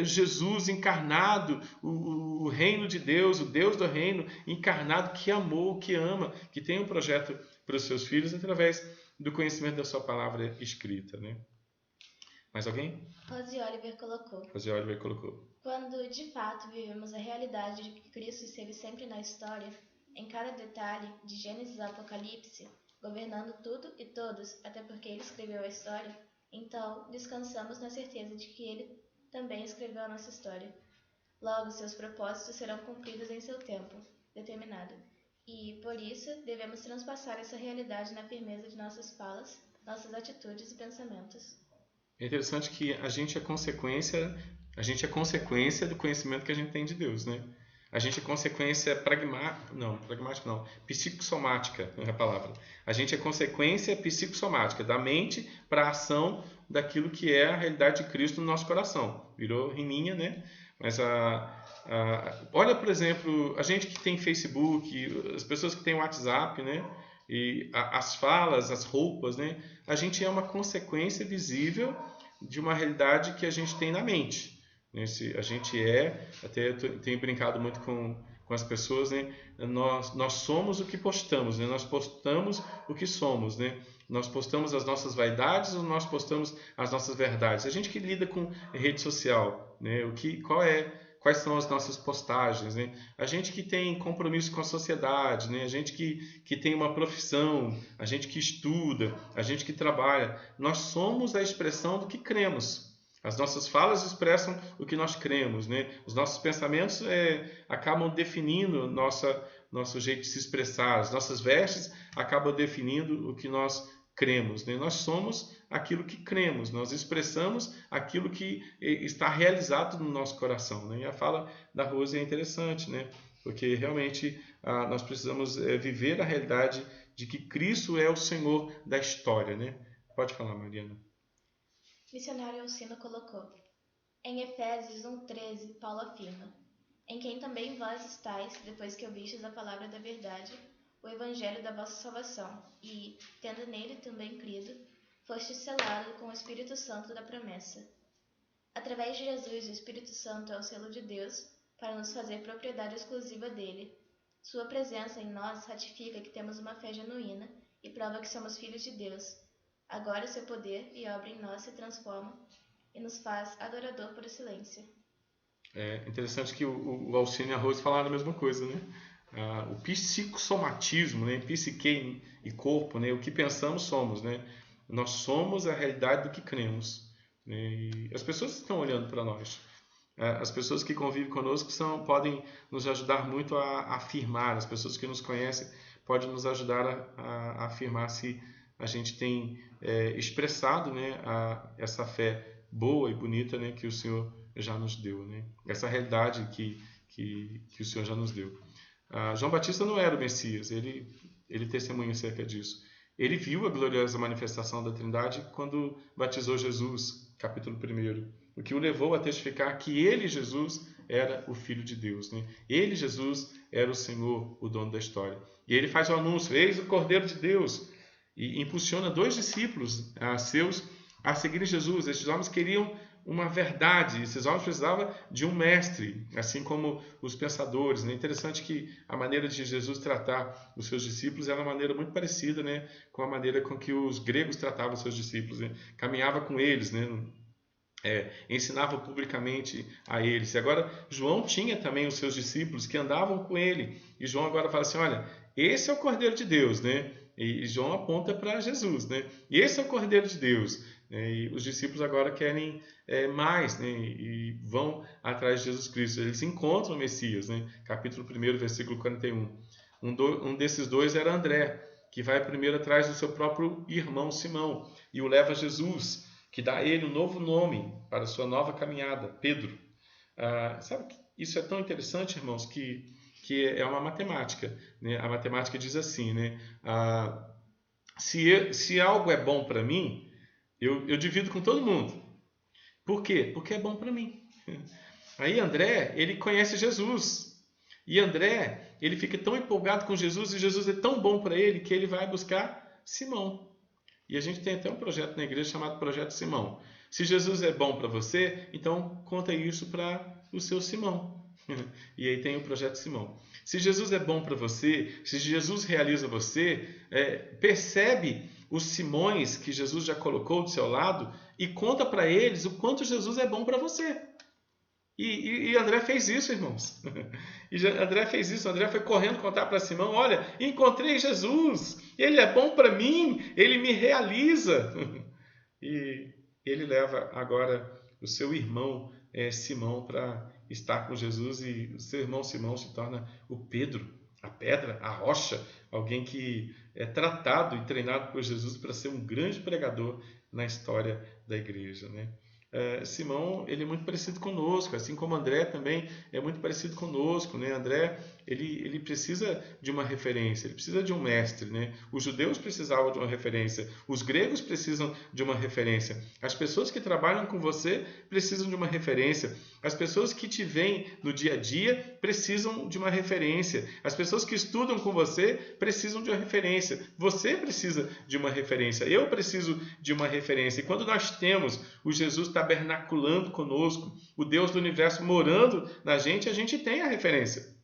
Jesus encarnado, o reino de Deus, o Deus do reino encarnado, que amou, que ama, que tem um projeto para os seus filhos através do conhecimento da sua palavra escrita. Né? Mais alguém? Rosi Oliver colocou: Rosi Oliver colocou: quando de fato vivemos a realidade de que Cristo esteve sempre na história, em cada detalhe, de Gênesis a Apocalipse, governando tudo e todos, até porque ele escreveu a história, então descansamos na certeza de que ele também escreveu a nossa história. Logo, seus propósitos serão cumpridos em seu tempo determinado. E, por isso, devemos transpassar essa realidade na firmeza de nossas falas, nossas atitudes e pensamentos. É interessante que a gente é consequência do conhecimento que a gente tem de Deus, né? A gente é consequência psicossomática é a palavra. A gente é consequência psicossomática, da mente para a ação daquilo que é a realidade de Cristo no nosso coração. Virou riminha, né? Mas olha, por exemplo, a gente que tem Facebook, as pessoas que têm WhatsApp, né? E as falas, as roupas, né? A gente é uma consequência visível de uma realidade que a gente tem na mente. A gente até eu tenho brincado muito com as pessoas, né? Nós somos o que postamos, né? Nós postamos o que somos, né? Nós postamos as nossas vaidades ou nós postamos as nossas verdades? A gente que lida com rede social, né? Quais são as nossas postagens, né? A gente que tem compromisso com a sociedade, né? A gente que tem uma profissão, a gente que estuda, a gente que trabalha, nós somos a expressão do que cremos. As nossas falas expressam o que nós cremos, né? Os nossos pensamentos acabam definindo nosso jeito de se expressar. As nossas vestes acabam definindo o que nós cremos, né? Nós somos aquilo que cremos, nós expressamos aquilo que está realizado no nosso coração, né? E a fala da Rose é interessante, né? Porque realmente nós precisamos viver a realidade de que Cristo é o Senhor da história, né? Pode falar, Mariana. Missionário Alcino colocou: em Efésios 1,13, Paulo afirma: em quem também vós estáis, depois que ouvistes a palavra da verdade, o evangelho da vossa salvação, e, tendo nele também crido, fostes selado com o Espírito Santo da promessa. Através de Jesus, o Espírito Santo é o selo de Deus para nos fazer propriedade exclusiva dele. Sua presença em nós ratifica que temos uma fé genuína e prova que somos filhos de Deus. Agora o seu poder e obra em nós se transforma e nos faz adorador por excelência. É interessante que o Alcino e a Rose falaram a mesma coisa, né? O psicossomatismo, né? Psique e corpo, né? O que pensamos somos, né? Nós somos a realidade do que cremos, né? E as pessoas estão olhando para nós. As pessoas que convivem conosco podem nos ajudar muito a afirmar. As pessoas que nos conhecem podem nos ajudar a afirmar se a gente tem expressado, né, essa fé boa e bonita, né, que o Senhor já nos deu, né? Essa realidade que o Senhor já nos deu. João Batista não era o Messias, ele testemunha acerca disso. Ele viu a gloriosa manifestação da Trindade quando batizou Jesus, capítulo 1, o que o levou a testificar que ele, Jesus, era o Filho de Deus, né? Ele, Jesus, era o Senhor, o dono da história. E ele faz o anúncio: eis o Cordeiro de Deus, e impulsiona 2 discípulos seus a seguirem Jesus. Estes homens queriam uma verdade, esses homens precisavam de um mestre, assim como os pensadores, né? Interessante que a maneira de Jesus tratar os seus discípulos era uma maneira muito parecida, né, com a maneira com que os gregos tratavam os seus discípulos, né? Caminhava com eles, né? Ensinava publicamente a eles. E agora João tinha também os seus discípulos que andavam com ele, e João agora fala assim: olha, esse é o Cordeiro de Deus, né? E João aponta para Jesus, né? E esse é o Cordeiro de Deus. E os discípulos agora querem mais, né? E vão atrás de Jesus Cristo. Eles encontram o Messias, né? Capítulo 1, versículo 41. Um desses 2 era André, que vai primeiro atrás do seu próprio irmão Simão e o leva a Jesus, que dá a ele um novo nome para a sua nova caminhada, Pedro. Sabe que isso é tão interessante, irmãos, que é uma matemática, né? A matemática diz assim, né? Se algo é bom para mim, eu divido com todo mundo. Por quê? Porque é bom para mim. Aí André, ele conhece Jesus. E André, ele fica tão empolgado com Jesus, e Jesus é tão bom para ele, que ele vai buscar Simão. E a gente tem até um projeto na igreja chamado Projeto Simão. Se Jesus é bom para você, então conta isso para o seu Simão. E aí tem o Projeto Simão. Se Jesus é bom para você, se Jesus realiza você, percebe os Simões que Jesus já colocou do seu lado e conta para eles o quanto Jesus é bom para você. E André fez isso, irmãos. André fez isso. André foi correndo contar para Simão: olha, encontrei Jesus. Ele é bom para mim. Ele me realiza. E ele leva agora o seu irmão Simão para estar com Jesus. E o seu irmão Simão se torna o Pedro, a pedra, a rocha. Alguém que é tratado e treinado por Jesus para ser um grande pregador na história da igreja, né? Simão, ele é muito parecido conosco, assim como André também é muito parecido conosco, né? André, ele precisa de uma referência, ele precisa de um mestre, né? Os judeus precisavam de uma referência, os gregos precisam de uma referência, as pessoas que trabalham com você precisam de uma referência, as pessoas que te veem no dia a dia precisam de uma referência, as pessoas que estudam com você precisam de uma referência, você precisa de uma referência, eu preciso de uma referência. E quando nós temos o Jesus tabernaculando conosco, o Deus do universo morando na gente, a gente tem a referência.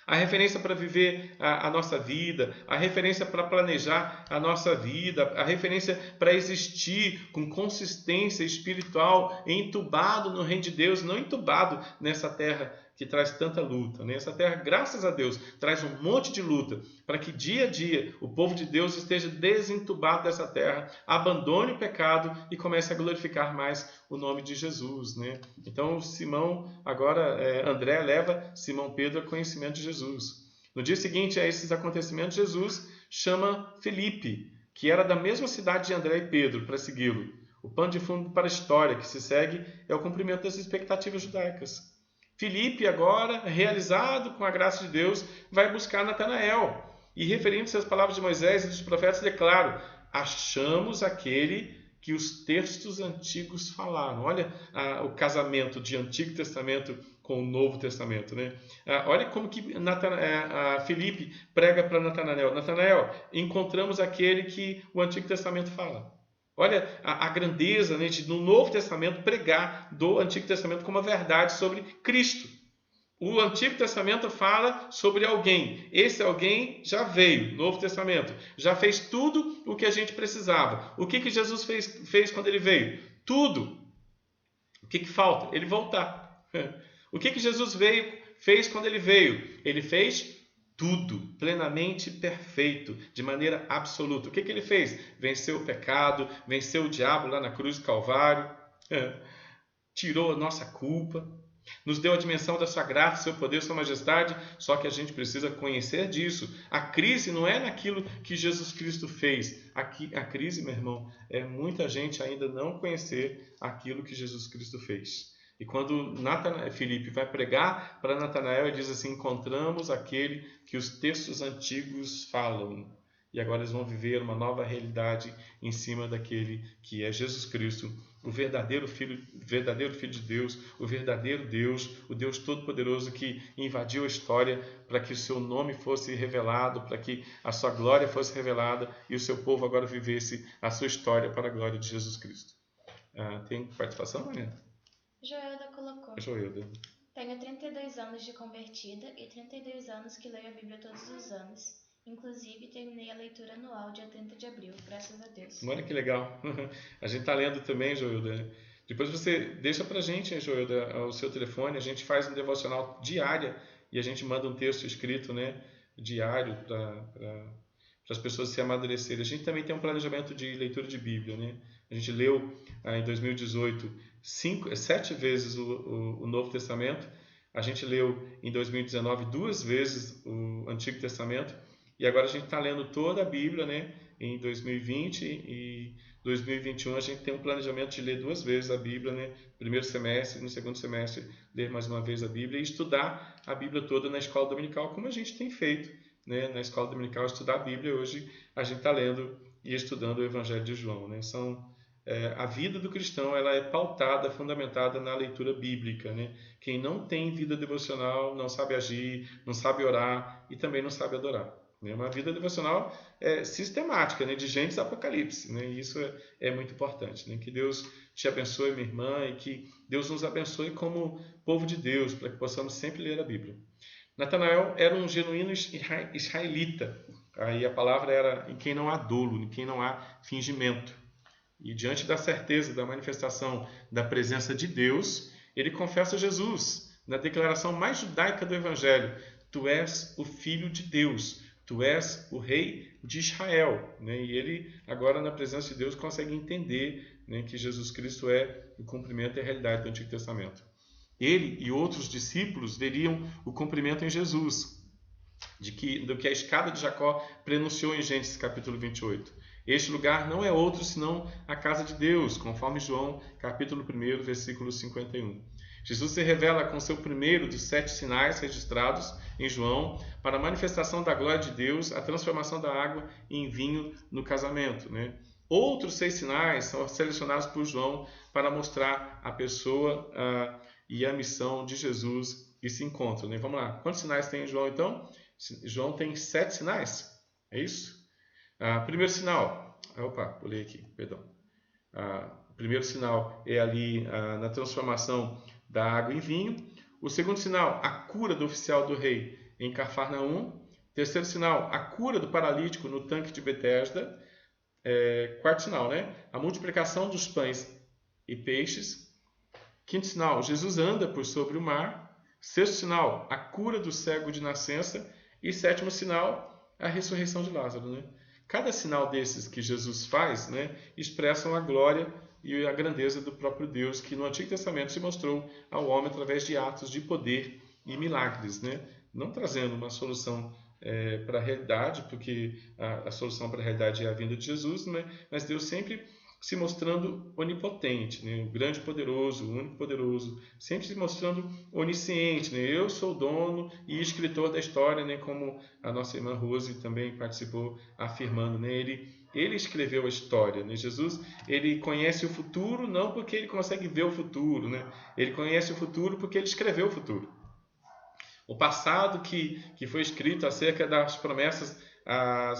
A referência para viver a nossa vida, a referência para planejar a nossa vida, a referência para existir com consistência espiritual, entubado no reino de Deus, não entubado nessa terra que traz tanta luta. Essa terra, graças a Deus, traz um monte de luta para que dia a dia o povo de Deus esteja desentubado dessa terra, abandone o pecado e comece a glorificar mais o nome de Jesus, né? Então, Simão, agora André leva Simão Pedro a conhecimento de Jesus. No dia seguinte a esses acontecimentos, Jesus chama Felipe, que era da mesma cidade de André e Pedro, para segui-lo. O pano de fundo para a história que se segue é o cumprimento das expectativas judaicas. Filipe, agora, realizado com a graça de Deus, vai buscar Natanael. E, referindo-se às palavras de Moisés e dos profetas, declara: achamos aquele que os textos antigos falaram. Olha o casamento de Antigo Testamento com o Novo Testamento, né? Olha como que Filipe prega para Natanael. Natanael, encontramos aquele que o Antigo Testamento fala. Olha a grandeza, né, de no Novo Testamento pregar do Antigo Testamento como a verdade sobre Cristo. O Antigo Testamento fala sobre alguém. Esse alguém já veio, Novo Testamento. Já fez tudo o que a gente precisava. O que Jesus fez quando ele veio? Tudo. O que falta? Ele voltar. O que Jesus fez quando ele veio? Ele fez tudo, plenamente perfeito, de maneira absoluta. O que ele fez? Venceu o pecado, venceu o diabo lá na cruz do Calvário, tirou a nossa culpa, nos deu a dimensão da sua graça, seu poder, sua majestade, só que a gente precisa conhecer disso. A crise não é naquilo que Jesus Cristo fez. Aqui, a crise, meu irmão, é muita gente ainda não conhecer aquilo que Jesus Cristo fez. E quando Filipe vai pregar para Natanael, ele diz assim: encontramos aquele que os textos antigos falam. E agora eles vão viver uma nova realidade em cima daquele que é Jesus Cristo, o verdadeiro Filho de Deus, o verdadeiro Deus, o Deus Todo-Poderoso que invadiu a história para que o seu nome fosse revelado, para que a sua glória fosse revelada e o seu povo agora vivesse a sua história para a glória de Jesus Cristo. Tem participação, Mariana? Joelda colocou: Joelda. Tenho 32 anos de convertida e 32 anos que leio a Bíblia todos os anos. Inclusive, terminei a leitura anual dia 30 de abril, graças a Deus. Olha que legal. A gente está lendo também, Joelda. Depois você deixa para a gente, Joelda, o seu telefone. A gente faz um devocional diário e a gente manda um texto escrito, né, diário para as pessoas se amadurecerem. A gente também tem um planejamento de leitura de Bíblia, né? A gente leu em 2018 7 vezes o Novo Testamento. A gente leu em 2019 2 vezes o Antigo Testamento. E agora a gente está lendo toda a Bíblia, né? Em 2020 e 2021 a gente tem um planejamento de ler 2 vezes a Bíblia, né? Primeiro semestre, no segundo semestre ler mais uma vez a Bíblia e estudar a Bíblia toda na escola dominical, como a gente tem feito, né? Na escola dominical estudar a Bíblia. Hoje a gente está lendo e estudando o Evangelho de João, né? A vida do cristão ela é pautada, fundamentada na leitura bíblica, né? Quem não tem vida devocional não sabe agir, não sabe orar e também não sabe adorar. Uma vida devocional sistemática, né? De Gênesis a Apocalipse, né? E isso é muito importante, né? Que Deus te abençoe, minha irmã, e que Deus nos abençoe como povo de Deus, para que possamos sempre ler a Bíblia. Natanael era um genuíno israelita. Aí a palavra era em quem não há dolo, em quem não há fingimento. E diante da certeza da manifestação da presença de Deus, ele confessa Jesus na declaração mais judaica do Evangelho: tu és o Filho de Deus, tu és o Rei de Israel. E ele, agora na presença de Deus, consegue entender que Jesus Cristo é o cumprimento e a realidade do Antigo Testamento. Ele e outros discípulos veriam o cumprimento em Jesus, do que a escada de Jacó prenunciou em Gênesis capítulo 28. Este lugar não é outro senão a casa de Deus, conforme João capítulo 1, versículo 51. Jesus se revela com seu primeiro dos 7 sinais registrados em João para a manifestação da glória de Deus, a transformação da água em vinho no casamento. Outros 6 sinais são selecionados por João para mostrar a pessoa e a missão de Jesus e se encontram. Vamos lá, quantos sinais tem em João então? João tem 7 sinais, é isso? Primeiro sinal, pulei aqui, perdão. O primeiro sinal é ali na transformação da água em vinho. O segundo sinal, a cura do oficial do rei em Cafarnaum. Terceiro sinal, a cura do paralítico no tanque de Betesda. Quarto sinal, a multiplicação dos pães e peixes. Quinto sinal, Jesus anda por sobre o mar. Sexto sinal, a cura do cego de nascença. E sétimo sinal, a ressurreição de Lázaro. Cada sinal desses que Jesus faz expressam a glória e a grandeza do próprio Deus, que no Antigo Testamento se mostrou ao homem através de atos de poder e milagres, não trazendo uma solução para a realidade, porque a solução para a realidade é a vinda de Jesus, mas Deus sempre se mostrando onipotente, o grande poderoso, o único poderoso, sempre se mostrando onisciente. Eu sou o dono e escritor da história, como a nossa irmã Rose também participou afirmando. Ele escreveu a história. Jesus, ele conhece o futuro não porque ele consegue ver o futuro, ele conhece o futuro porque ele escreveu o futuro. O passado que foi escrito acerca das promessas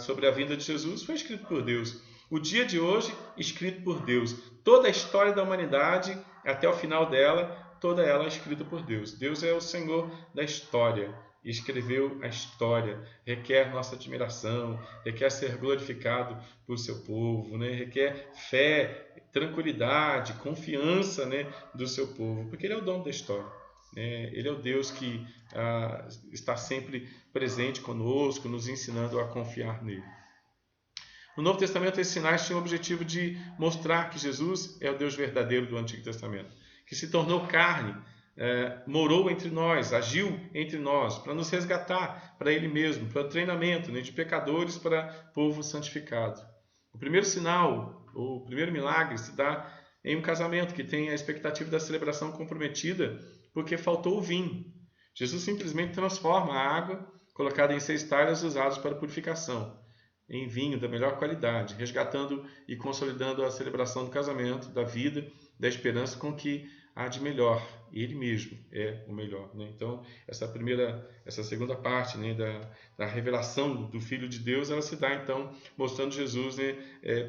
sobre a vinda de Jesus foi escrito por Deus. O dia de hoje, escrito por Deus. Toda a história da humanidade, até o final dela, toda ela é escrita por Deus. Deus é o Senhor da história. Escreveu a história. Requer nossa admiração, requer ser glorificado por seu povo, requer fé, tranquilidade, confiança do seu povo, porque Ele é o dono da história. Ele é o Deus que está sempre presente conosco, nos ensinando a confiar nele. No Novo Testamento, esses sinais tinham o objetivo de mostrar que Jesus é o Deus verdadeiro do Antigo Testamento, que se tornou carne, morou entre nós, agiu entre nós, para nos resgatar para Ele mesmo, para o treinamento de pecadores para povo santificado. O primeiro sinal, o primeiro milagre, se dá em um casamento que tem a expectativa da celebração comprometida porque faltou o vinho. Jesus simplesmente transforma a água colocada em 6 talhas usados para purificação em vinho da melhor qualidade, resgatando e consolidando a celebração do casamento, da vida, da esperança com que há de melhor. Ele mesmo é o melhor. Então, essa segunda parte da revelação do Filho de Deus, ela se dá, então, mostrando Jesus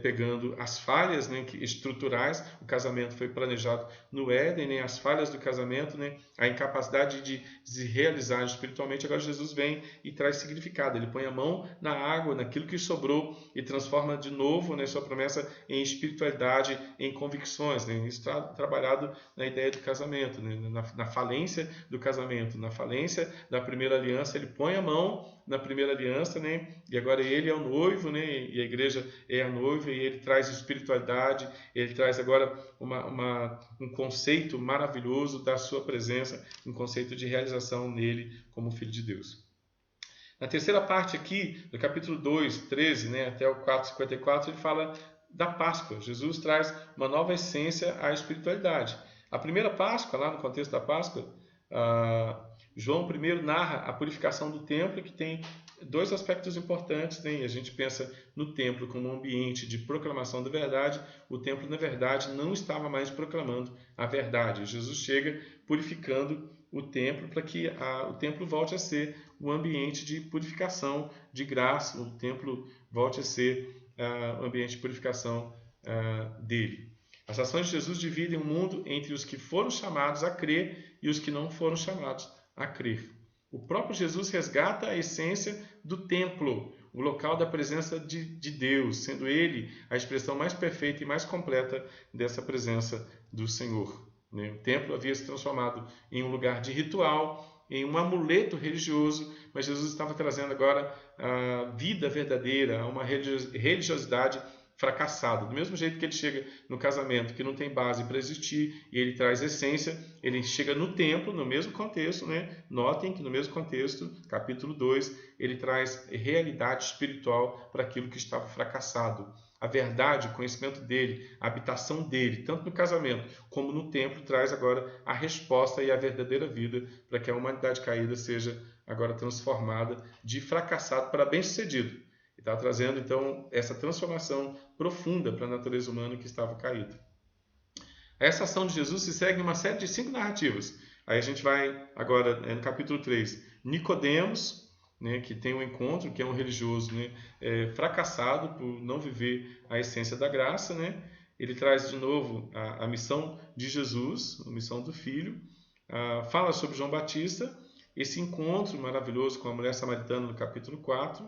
pegando as falhas estruturais. O casamento foi planejado no Éden, as falhas do casamento, a incapacidade de se realizar espiritualmente. Agora Jesus vem e traz significado. Ele põe a mão na água, naquilo que sobrou, e transforma de novo sua promessa em espiritualidade, em convicções. Isso está trabalhado na ideia do casamento, na falência do casamento, na falência da primeira aliança. Ele põe a mão na primeira aliança, e agora ele é o noivo, e a igreja é a noiva, e ele traz espiritualidade, ele traz agora um conceito maravilhoso da sua presença, um conceito de realização nele como Filho de Deus. Na terceira parte aqui, do capítulo 2, 13, até o 4, 54, ele fala da Páscoa. Jesus traz uma nova essência à espiritualidade. A primeira Páscoa, lá no contexto da Páscoa, João primeiro narra a purificação do templo, que tem 2 aspectos importantes. A gente pensa no templo como um ambiente de proclamação da verdade. O templo, na verdade, não estava mais proclamando a verdade. Jesus chega purificando o templo para que o templo volte a ser um ambiente de purificação, de graça. O templo volte a ser o ambiente de purificação dele. As ações de Jesus dividem o mundo entre os que foram chamados a crer e os que não foram chamados a crer. O próprio Jesus resgata a essência do templo, o local da presença de Deus, sendo ele a expressão mais perfeita e mais completa dessa presença do Senhor. né? O templo havia se transformado em um lugar de ritual, em um amuleto religioso, mas Jesus estava trazendo agora a vida verdadeira, uma religiosidade fracassado. Do mesmo jeito que ele chega no casamento, que não tem base para existir, e ele traz essência, ele chega no templo, no mesmo contexto, né? Notem que no mesmo contexto, capítulo 2, ele traz realidade espiritual para aquilo que estava fracassado. A verdade, o conhecimento dele, a habitação dele, tanto no casamento como no templo, traz agora a resposta e a verdadeira vida para que a humanidade caída seja agora transformada de fracassado para bem-sucedido. Está trazendo, então, essa transformação profunda para a natureza humana que estava caída. Essa ação de Jesus se segue em uma série de 5 narrativas. Aí a gente vai agora no capítulo 3. Nicodemos, né, que tem um encontro, que é um religioso, né, fracassado por não viver a essência da graça. Né? Ele traz de novo a missão de Jesus, a missão do Filho. Fala sobre João Batista, esse encontro maravilhoso com a mulher samaritana no capítulo 4.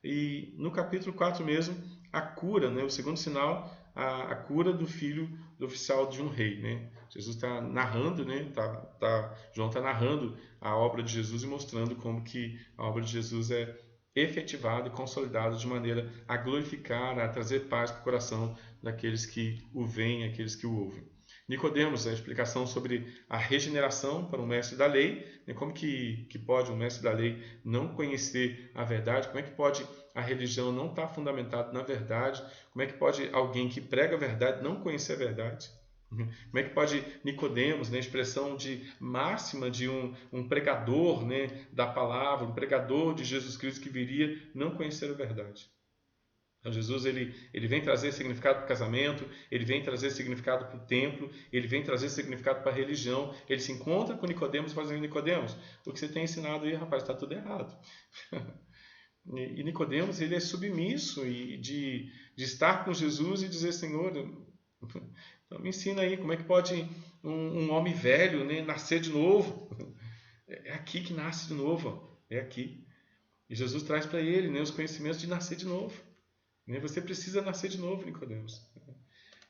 E no capítulo 4 mesmo, a cura, né? O segundo sinal, a cura do filho do oficial de um rei. Né? Jesus está narrando, né? João está narrando a obra de Jesus e mostrando como que a obra de Jesus é efetivada e consolidada de maneira a glorificar, a trazer paz para o coração daqueles que o veem, aqueles que o ouvem. Nicodemos, a explicação sobre a regeneração para um mestre da lei, né? Como que pode um mestre da lei não conhecer a verdade? Como é que pode a religião não estar fundamentada na verdade? Como é que pode alguém que prega a verdade não conhecer a verdade? Como é que pode Nicodemos, né, expressão de máxima de um pregador, né, da palavra, um pregador de Jesus Cristo que viria, não conhecer a verdade? Então, Jesus ele vem trazer significado para o casamento, ele vem trazer significado para o templo, ele vem trazer significado para a religião. Ele se encontra com Nicodemos, fazendo: Nicodemos, o que você tem ensinado aí, rapaz, está tudo errado. E Nicodemos, ele é submisso e de estar com Jesus e dizer: Senhor, então me ensina aí, como é que pode um homem velho, né, nascer de novo? É aqui que nasce de novo, é aqui. E Jesus traz para ele, né, os conhecimentos de nascer de novo. Você precisa nascer de novo, Nicodemos.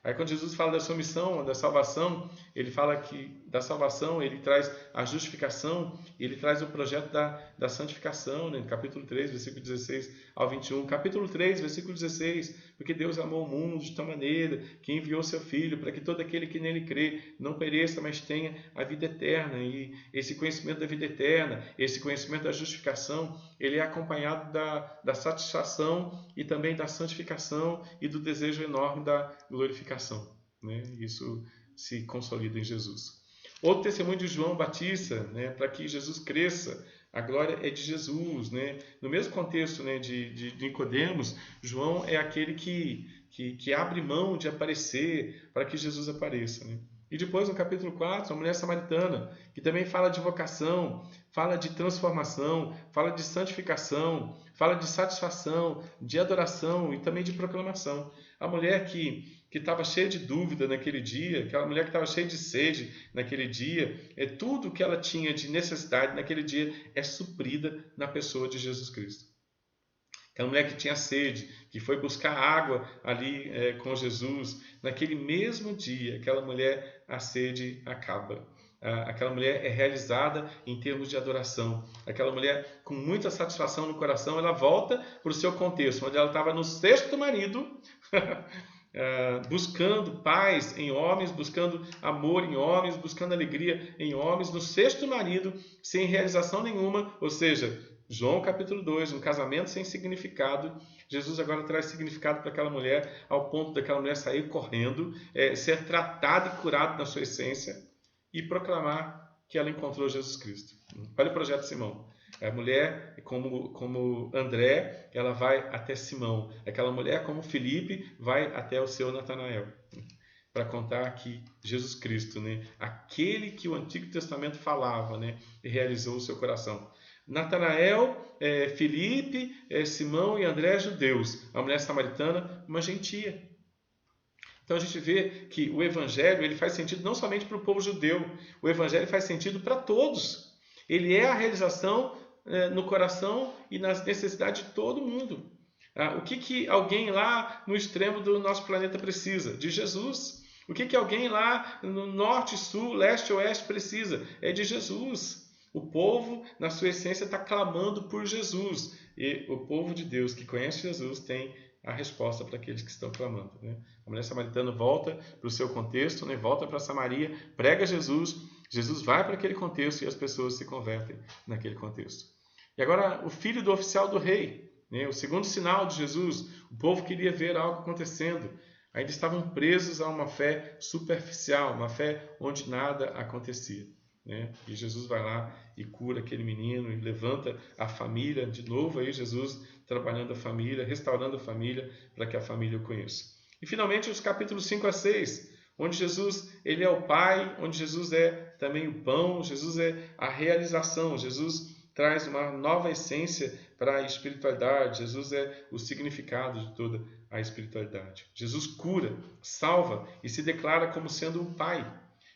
Aí quando Jesus fala da sua missão, da salvação, ele fala que da salvação ele traz a justificação, ele traz o projeto da santificação, né? No capítulo 3, versículo 16 ao 21. Capítulo 3, versículo 16, porque Deus amou o mundo de tal maneira que enviou seu Filho para que todo aquele que nele crê não pereça, mas tenha a vida eterna. E esse conhecimento da vida eterna, esse conhecimento da justificação, ele é acompanhado da satisfação e também da santificação e do desejo enorme da glorificação. Né? Isso se consolida em Jesus. Outro testemunho de João Batista, né, para que Jesus cresça, a glória é de Jesus. Né? No mesmo contexto, né, de Nicodemos, João é aquele que abre mão de aparecer para que Jesus apareça. Né? E depois, no capítulo 4, a mulher samaritana, que também fala de vocação, fala de transformação, fala de santificação, fala de satisfação, de adoração e também de proclamação. A mulher que estava cheia de dúvida naquele dia, aquela mulher que estava cheia de sede naquele dia, tudo que ela tinha de necessidade naquele dia é suprida na pessoa de Jesus Cristo. Aquela mulher que tinha sede, que foi buscar água ali com Jesus, naquele mesmo dia, aquela mulher, a sede acaba. Aquela mulher é realizada em termos de adoração. Aquela mulher, com muita satisfação no coração, ela volta para o seu contexto, onde ela estava no sexto marido, buscando paz em homens, buscando amor em homens, buscando alegria em homens, no sexto marido, sem realização nenhuma, ou seja, João capítulo 2, um casamento sem significado. Jesus agora traz significado para aquela mulher, ao ponto daquela mulher sair correndo, ser tratada e curada na sua essência e proclamar que ela encontrou Jesus Cristo. Olha o projeto de Simão. A mulher, como André, ela vai até Simão. Aquela mulher, como Felipe, vai até o seu Natanael, para contar que Jesus Cristo, né, aquele que o Antigo Testamento falava, né, realizou o seu coração. Natanael, Felipe, Simão e André, judeus. A mulher samaritana, uma gentia. Então a gente vê que o Evangelho ele faz sentido não somente para o povo judeu, o Evangelho faz sentido para todos. Ele é a realização no coração e nas necessidades de todo mundo. O que alguém lá no extremo do nosso planeta precisa? De Jesus. O que alguém lá no norte, sul, leste, oeste precisa? É de Jesus. O povo, na sua essência, está clamando por Jesus. E o povo de Deus que conhece Jesus tem a resposta para aqueles que estão clamando, né? A mulher samaritana volta para o seu contexto, né? Volta para Samaria, prega Jesus. Jesus vai para aquele contexto e as pessoas se convertem naquele contexto. E agora, o filho do oficial do rei, né? O segundo sinal de Jesus. O povo queria ver algo acontecendo. Ainda estavam presos a uma fé superficial, uma fé onde nada acontecia, né? E Jesus vai lá e cura aquele menino e levanta a família, de novo aí Jesus trabalhando a família, restaurando a família para que a família o conheça. E finalmente os capítulos 5 a 6, onde Jesus ele é o Pai, onde Jesus é também o pão, Jesus é a realização, Jesus traz uma nova essência para a espiritualidade, Jesus é o significado de toda a espiritualidade. Jesus cura, salva e se declara como sendo um Pai.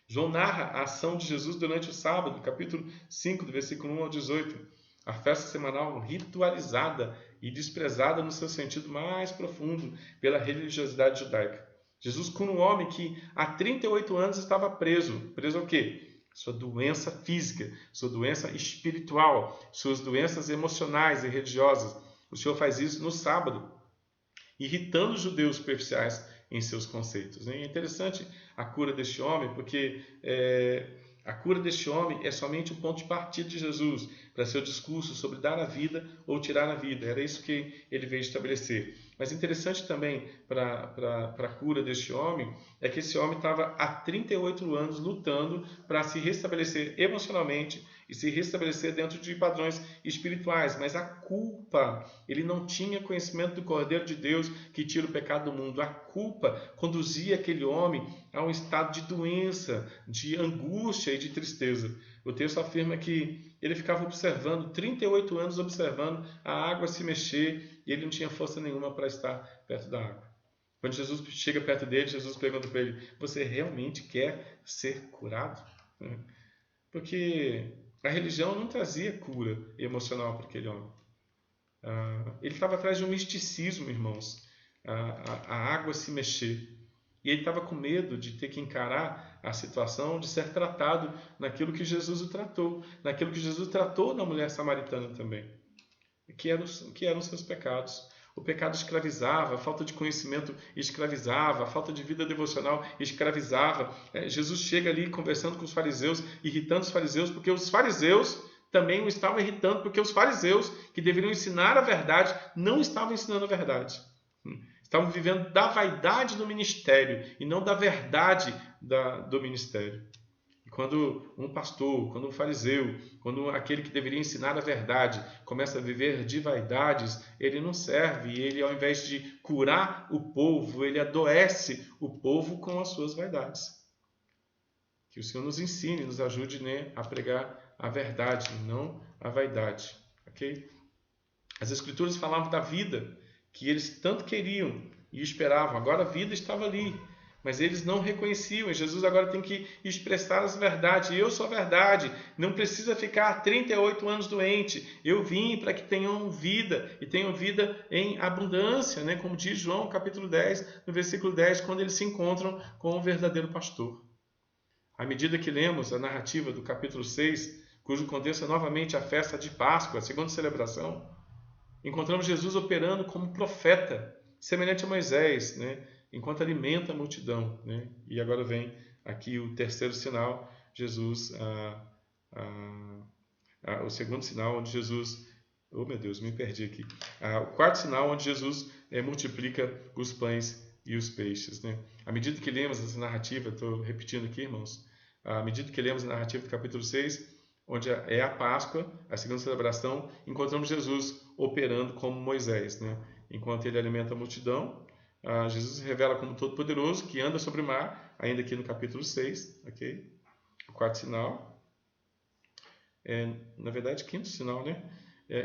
João narra a ação de Jesus durante o sábado, capítulo 5, do versículo 1 ao 18. A festa semanal ritualizada e desprezada no seu sentido mais profundo pela religiosidade judaica. Jesus cura um homem que há 38 anos estava preso. Preso ao quê? Sua doença física, sua doença espiritual, suas doenças emocionais e religiosas. O Senhor faz isso no sábado, irritando os judeus superficiais em seus conceitos. É interessante a cura deste homem, porque a cura deste homem é somente o ponto de partida de Jesus para seu discurso sobre dar a vida ou tirar a vida. Era isso que ele veio estabelecer. Mas interessante também para a cura deste homem é que esse homem estava há 38 anos lutando para se restabelecer emocionalmente e se restabelecer dentro de padrões espirituais. Mas a culpa, ele não tinha conhecimento do Cordeiro de Deus que tira o pecado do mundo. A culpa conduzia aquele homem a um estado de doença, de angústia e de tristeza. O texto afirma que ele ficava observando, 38 anos observando a água se mexer e ele não tinha força nenhuma para estar perto da água. Quando Jesus chega perto dele, Jesus pergunta para ele: você realmente quer ser curado? Porque a religião não trazia cura emocional para aquele homem. Ele estava atrás de um misticismo, irmãos. A água se mexer. E ele estava com medo de ter que encarar a situação de ser tratado naquilo que Jesus o tratou, naquilo que Jesus tratou na mulher samaritana também, que eram seus pecados. O pecado escravizava, a falta de conhecimento escravizava, a falta de vida devocional escravizava. Jesus chega ali conversando com os fariseus, irritando os fariseus, porque os fariseus também o estavam irritando, porque os fariseus, que deveriam ensinar a verdade, não estavam ensinando a verdade. Estavam vivendo da vaidade do ministério e não da verdade do ministério. E quando um pastor, quando um fariseu, quando aquele que deveria ensinar a verdade começa a viver de vaidades, ele não serve. Ele, ao invés de curar o povo, ele adoece o povo com as suas vaidades. Que o Senhor nos ensine, nos ajude, né, a pregar a verdade, não a vaidade. Okay? As Escrituras falavam da vida que eles tanto queriam e esperavam. Agora a vida estava ali, mas eles não reconheciam. E Jesus agora tem que expressar essa verdade. Eu sou a verdade. Não precisa ficar 38 anos doente. Eu vim para que tenham vida, e tenham vida em abundância, né? Como diz João, capítulo 10, no versículo 10, quando eles se encontram com o verdadeiro pastor. À medida que lemos a narrativa do capítulo 6, cujo contexto é novamente a festa de Páscoa, a segunda celebração, encontramos Jesus operando como profeta, semelhante a Moisés, né? Enquanto alimenta a multidão. Né? E agora vem aqui o terceiro sinal, Jesus, o segundo sinal, onde Jesus... Oh, meu Deus, me perdi aqui. O quarto sinal, onde Jesus multiplica os pães e os peixes. Né? À medida que lemos essa narrativa, estou repetindo aqui, irmãos, à medida que lemos a narrativa do capítulo 6, onde é a Páscoa, a segunda celebração, encontramos Jesus operando como Moisés, né? Enquanto ele alimenta a multidão, Jesus se revela como Todo-Poderoso, que anda sobre o mar, ainda aqui no capítulo 6, ok? O quarto sinal, na verdade, quinto sinal, né?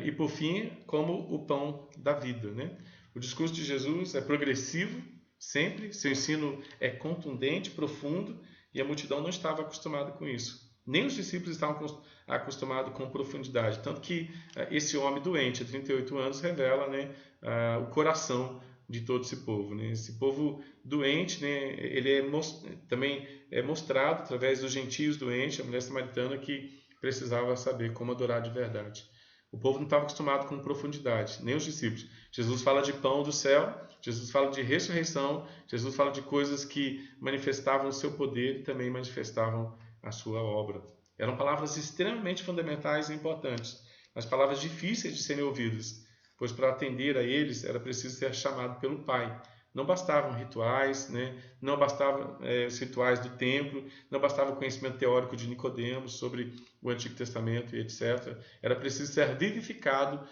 E por fim, como o pão da vida, né? O discurso de Jesus é progressivo, sempre, seu ensino é contundente, profundo, e a multidão não estava acostumada com isso. Nem os discípulos estavam acostumados com profundidade. Tanto que esse homem doente, há 38 anos, revela, né, o coração de todo esse povo, né? Esse povo doente, né? Ele também é mostrado através dos gentios doentes, a mulher samaritana que precisava saber como adorar de verdade. O povo não estava acostumado com profundidade, nem os discípulos. Jesus fala de pão do céu, Jesus fala de ressurreição, Jesus fala de coisas que manifestavam o seu poder e também manifestavam a sua obra. Eram palavras extremamente fundamentais e importantes, mas palavras difíceis de serem ouvidas, pois para atender a eles era preciso ser chamado pelo Pai. Não bastavam rituais, né? Não bastavam os rituais do templo, não bastava o conhecimento teórico de Nicodemos sobre o Antigo Testamento e etc. Era preciso ser vivificado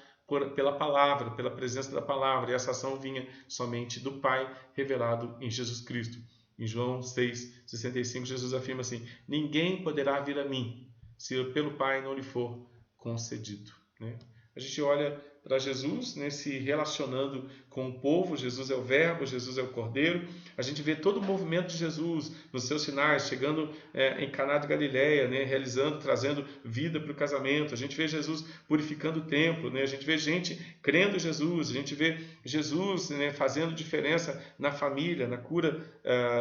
pela palavra, pela presença da palavra, e essa ação vinha somente do Pai revelado em Jesus Cristo. Em João 6,65, Jesus afirma assim: ninguém poderá vir a mim se pelo Pai não lhe for concedido. Né? A gente olha para Jesus, né, se relacionando com o povo. Jesus é o Verbo, Jesus é o Cordeiro. A gente vê todo o movimento de Jesus nos seus sinais, chegando em Caná de Galileia, né, realizando, trazendo vida para o casamento. A gente vê Jesus purificando o templo, né, a gente vê gente crendo em Jesus, a gente vê Jesus, né, fazendo diferença na família, na cura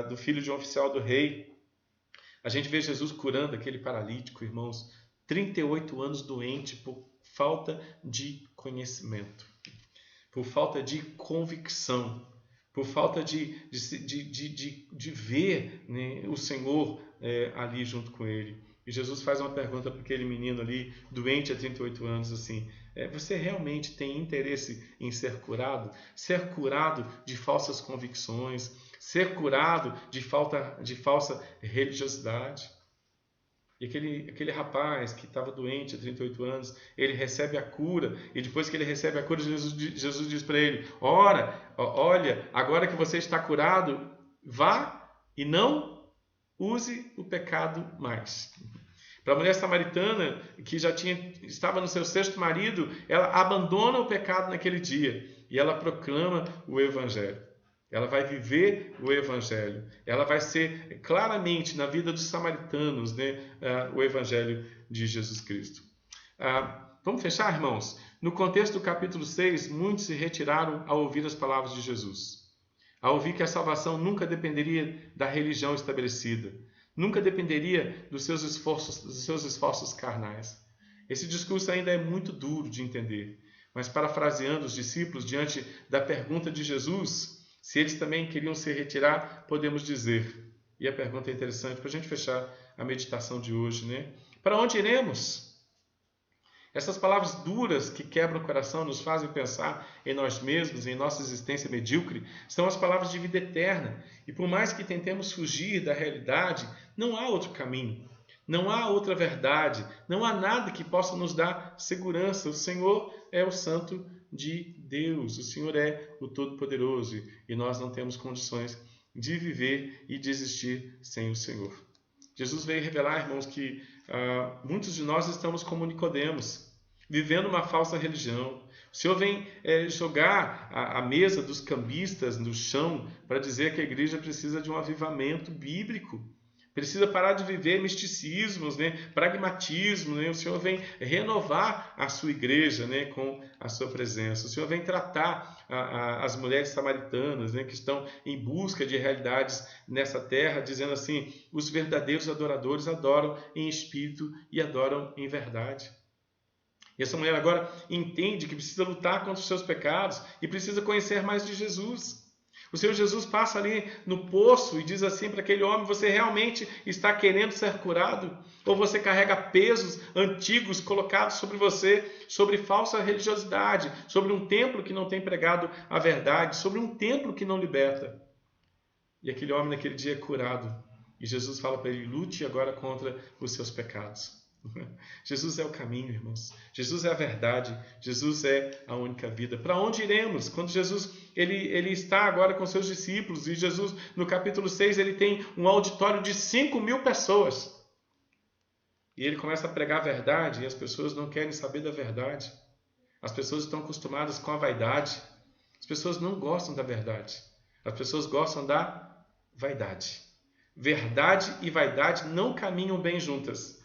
do filho de um oficial do rei. A gente vê Jesus curando aquele paralítico, irmãos, 38 anos doente por falta de conhecimento, por falta de convicção, por falta de ver, né, o Senhor ali junto com ele. E Jesus faz uma pergunta para aquele menino ali, doente há 38 anos, assim: você realmente tem interesse em ser curado? Ser curado de falsas convicções, ser curado de falsa religiosidade? E aquele rapaz que estava doente há 38 anos, ele recebe a cura, e depois que ele recebe a cura, Jesus diz para ele: olha, agora que você está curado, vá e não use o pecado mais. Para a mulher samaritana, que estava no seu sexto marido, ela abandona o pecado naquele dia, e ela proclama o Evangelho. Ela vai viver o Evangelho. Ela vai ser claramente na vida dos samaritanos, né, o Evangelho de Jesus Cristo. Vamos fechar, irmãos? No contexto do capítulo 6, muitos se retiraram ao ouvir as palavras de Jesus. Ao ouvir que a salvação nunca dependeria da religião estabelecida. Nunca dependeria dos seus esforços carnais. Esse discurso ainda é muito duro de entender. Mas parafraseando os discípulos diante da pergunta de Jesus, se eles também queriam se retirar, podemos dizer, e a pergunta é interessante para a gente fechar a meditação de hoje, né? Para onde iremos? Essas palavras duras que quebram o coração, nos fazem pensar em nós mesmos, em nossa existência medíocre, são as palavras de vida eterna. E por mais que tentemos fugir da realidade, não há outro caminho, não há outra verdade, não há nada que possa nos dar segurança. O Senhor é o Santo de Deus, o Senhor é o Todo-Poderoso, e nós não temos condições de viver e de existir sem o Senhor. Jesus veio revelar, irmãos, que muitos de nós estamos como Nicodemos, vivendo uma falsa religião. O Senhor vem jogar a mesa dos cambistas no chão para dizer que a igreja precisa de um avivamento bíblico. Precisa parar de viver misticismos, né, pragmatismo. Né? O Senhor vem renovar a sua igreja, né, com a sua presença. O Senhor vem tratar as mulheres samaritanas, né, que estão em busca de realidades nessa terra, dizendo assim: os verdadeiros adoradores adoram em espírito e adoram em verdade. E essa mulher agora entende que precisa lutar contra os seus pecados e precisa conhecer mais de Jesus. O Senhor Jesus passa ali no poço e diz assim para aquele homem: você realmente está querendo ser curado? Ou você carrega pesos antigos colocados sobre você, sobre falsa religiosidade, sobre um templo que não tem pregado a verdade, sobre um templo que não liberta? E aquele homem naquele dia é curado. E Jesus fala para ele: lute agora contra os seus pecados. Jesus é o caminho, irmãos. Jesus é a verdade. Jesus é a única vida. Para onde iremos? Quando Jesus ele está agora com seus discípulos, e Jesus, no capítulo 6, ele tem um auditório de 5.000 pessoas. E ele começa a pregar a verdade, e as pessoas não querem saber da verdade. As pessoas estão acostumadas com a vaidade. As pessoas não gostam da verdade. As pessoas gostam da vaidade. Verdade e vaidade não caminham bem juntas.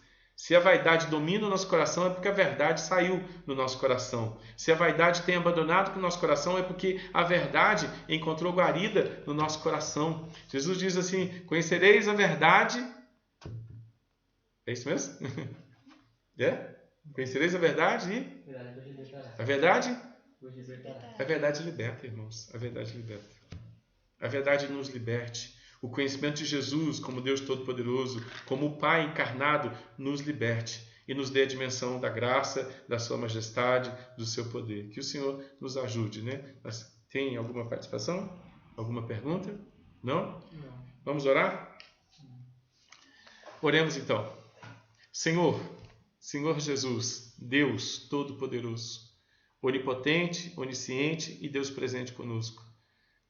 Se a vaidade domina o nosso coração, é porque a verdade saiu do nosso coração. Se a vaidade tem abandonado o nosso coração, é porque a verdade encontrou guarida no nosso coração. Jesus diz assim: conhecereis a verdade. É isso mesmo? É? Conhecereis a verdade e... a verdade? A verdade liberta, irmãos. A verdade liberta. A verdade nos liberte. O conhecimento de Jesus como Deus Todo-Poderoso, como o Pai encarnado, nos liberte e nos dê a dimensão da graça, da sua majestade, do seu poder. Que o Senhor nos ajude, né? Tem alguma participação? Alguma pergunta? Não? Não. Vamos orar? Oremos então. Senhor Jesus, Deus Todo-Poderoso, onipotente, onisciente e Deus presente conosco.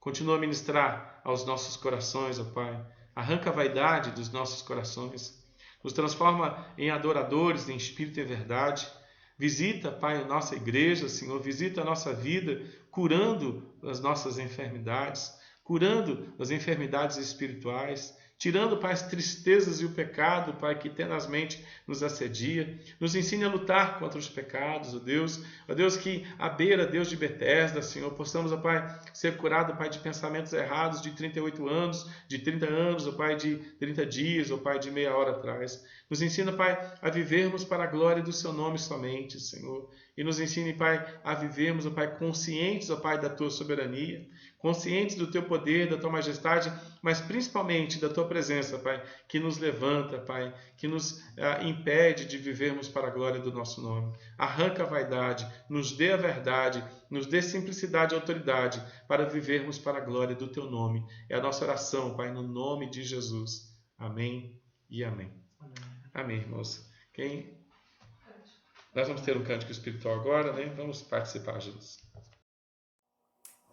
Continua a ministrar aos nossos corações, ó Pai. Arranca a vaidade dos nossos corações. Nos transforma em adoradores, em espírito e verdade. Visita, Pai, a nossa igreja, Senhor. Visita a nossa vida, curando as nossas enfermidades. Curando as enfermidades espirituais. Tirando, Pai, as tristezas e o pecado, Pai, que tenazmente nos assedia. Nos ensine a lutar contra os pecados, ó Deus que à beira, Deus de Betesda, Senhor, possamos, ó Pai, ser curado, Pai, de pensamentos errados de 38 anos, de 30 anos, ó Pai, de 30 dias, ó Pai, de meia hora atrás. Nos ensina, Pai, a vivermos para a glória do Seu nome somente, Senhor. E nos ensine, Pai, a vivermos, ó Pai, conscientes, ó Pai, da Tua soberania, conscientes do Teu poder, da Tua majestade, mas principalmente da Tua presença, Pai, que nos levanta, Pai, que nos impede de vivermos para a glória do nosso nome. Arranca a vaidade, nos dê a verdade, nos dê simplicidade e autoridade para vivermos para a glória do Teu nome. É a nossa oração, Pai, no nome de Jesus. Amém e amém. Amém, irmãos. Nós vamos ter um cântico espiritual agora, né? Vamos participar juntos.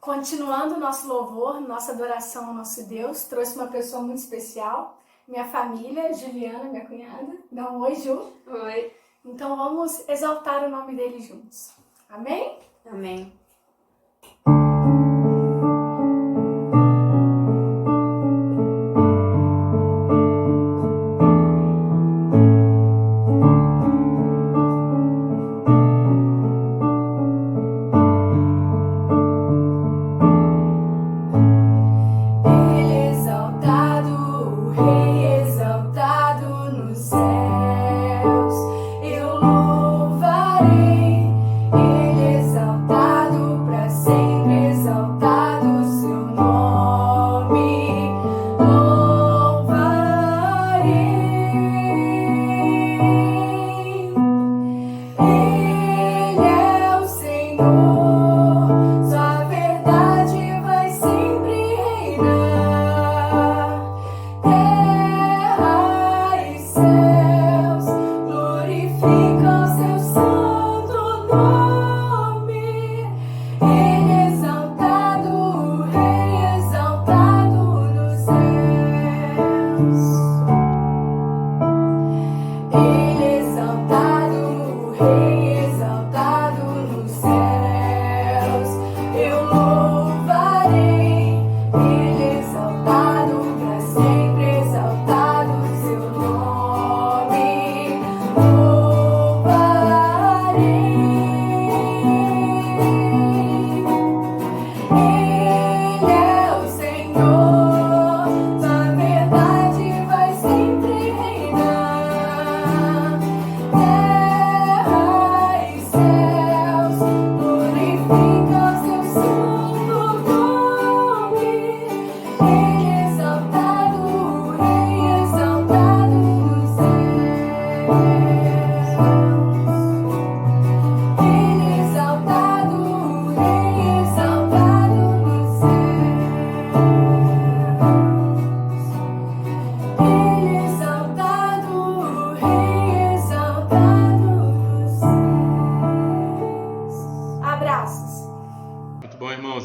Continuando o nosso louvor, nossa adoração ao nosso Deus, trouxe uma pessoa muito especial, minha família, Juliana, minha cunhada. Dá um oi, Ju. Oi. Então vamos exaltar o nome dele juntos. Amém? Amém.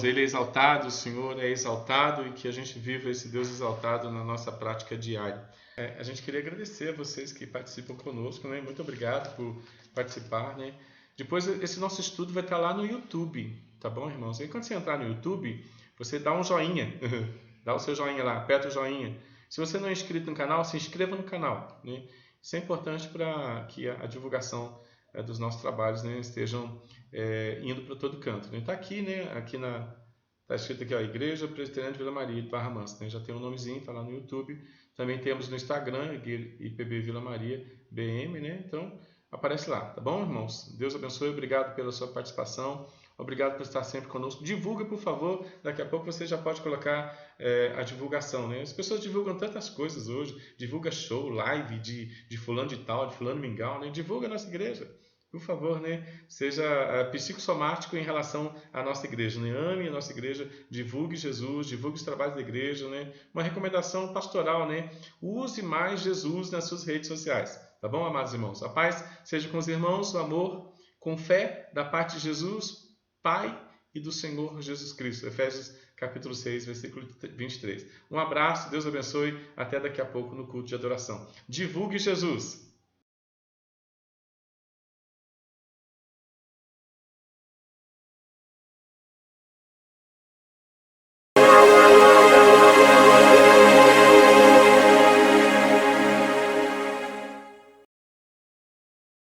Ele é exaltado, o Senhor é exaltado, e que a gente viva esse Deus exaltado na nossa prática diária. A gente queria agradecer a vocês que participam conosco, né? Muito obrigado por participar, né? Depois esse nosso estudo vai estar lá no YouTube, tá bom, irmãos? Aí quando você entrar no YouTube, você dá um joinha, dá o seu joinha lá, aperta o joinha. Se você não é inscrito no canal, se inscreva no canal, né? Isso é importante para que a divulgação dos nossos trabalhos, né, estejam indo para todo canto. Está aqui, né, está escrito aqui, ó, Igreja Presbiteriana de Vila Maria de Barra Mansa, né? Já tem um nomezinho, está lá no YouTube. Também temos no Instagram, IPB Vila Maria BM, né? Então, aparece lá, tá bom, irmãos? Deus abençoe, obrigado pela sua participação, obrigado por estar sempre conosco. Divulga, por favor, daqui a pouco você já pode colocar a divulgação, né? As pessoas divulgam tantas coisas hoje, divulga show, live de fulano de tal, de fulano mingau, né? Divulga a nossa igreja. Por favor, né? Seja psicossomático em relação à nossa igreja, né? Ame a nossa igreja, divulgue Jesus, divulgue os trabalhos da igreja, né? Uma recomendação pastoral, né? Use mais Jesus nas suas redes sociais, tá bom, amados irmãos? A paz seja com os irmãos, o amor, com fé da parte de Jesus, Pai e do Senhor Jesus Cristo. Efésios capítulo 6, versículo 23. Um abraço, Deus abençoe, até daqui a pouco no culto de adoração. Divulgue Jesus!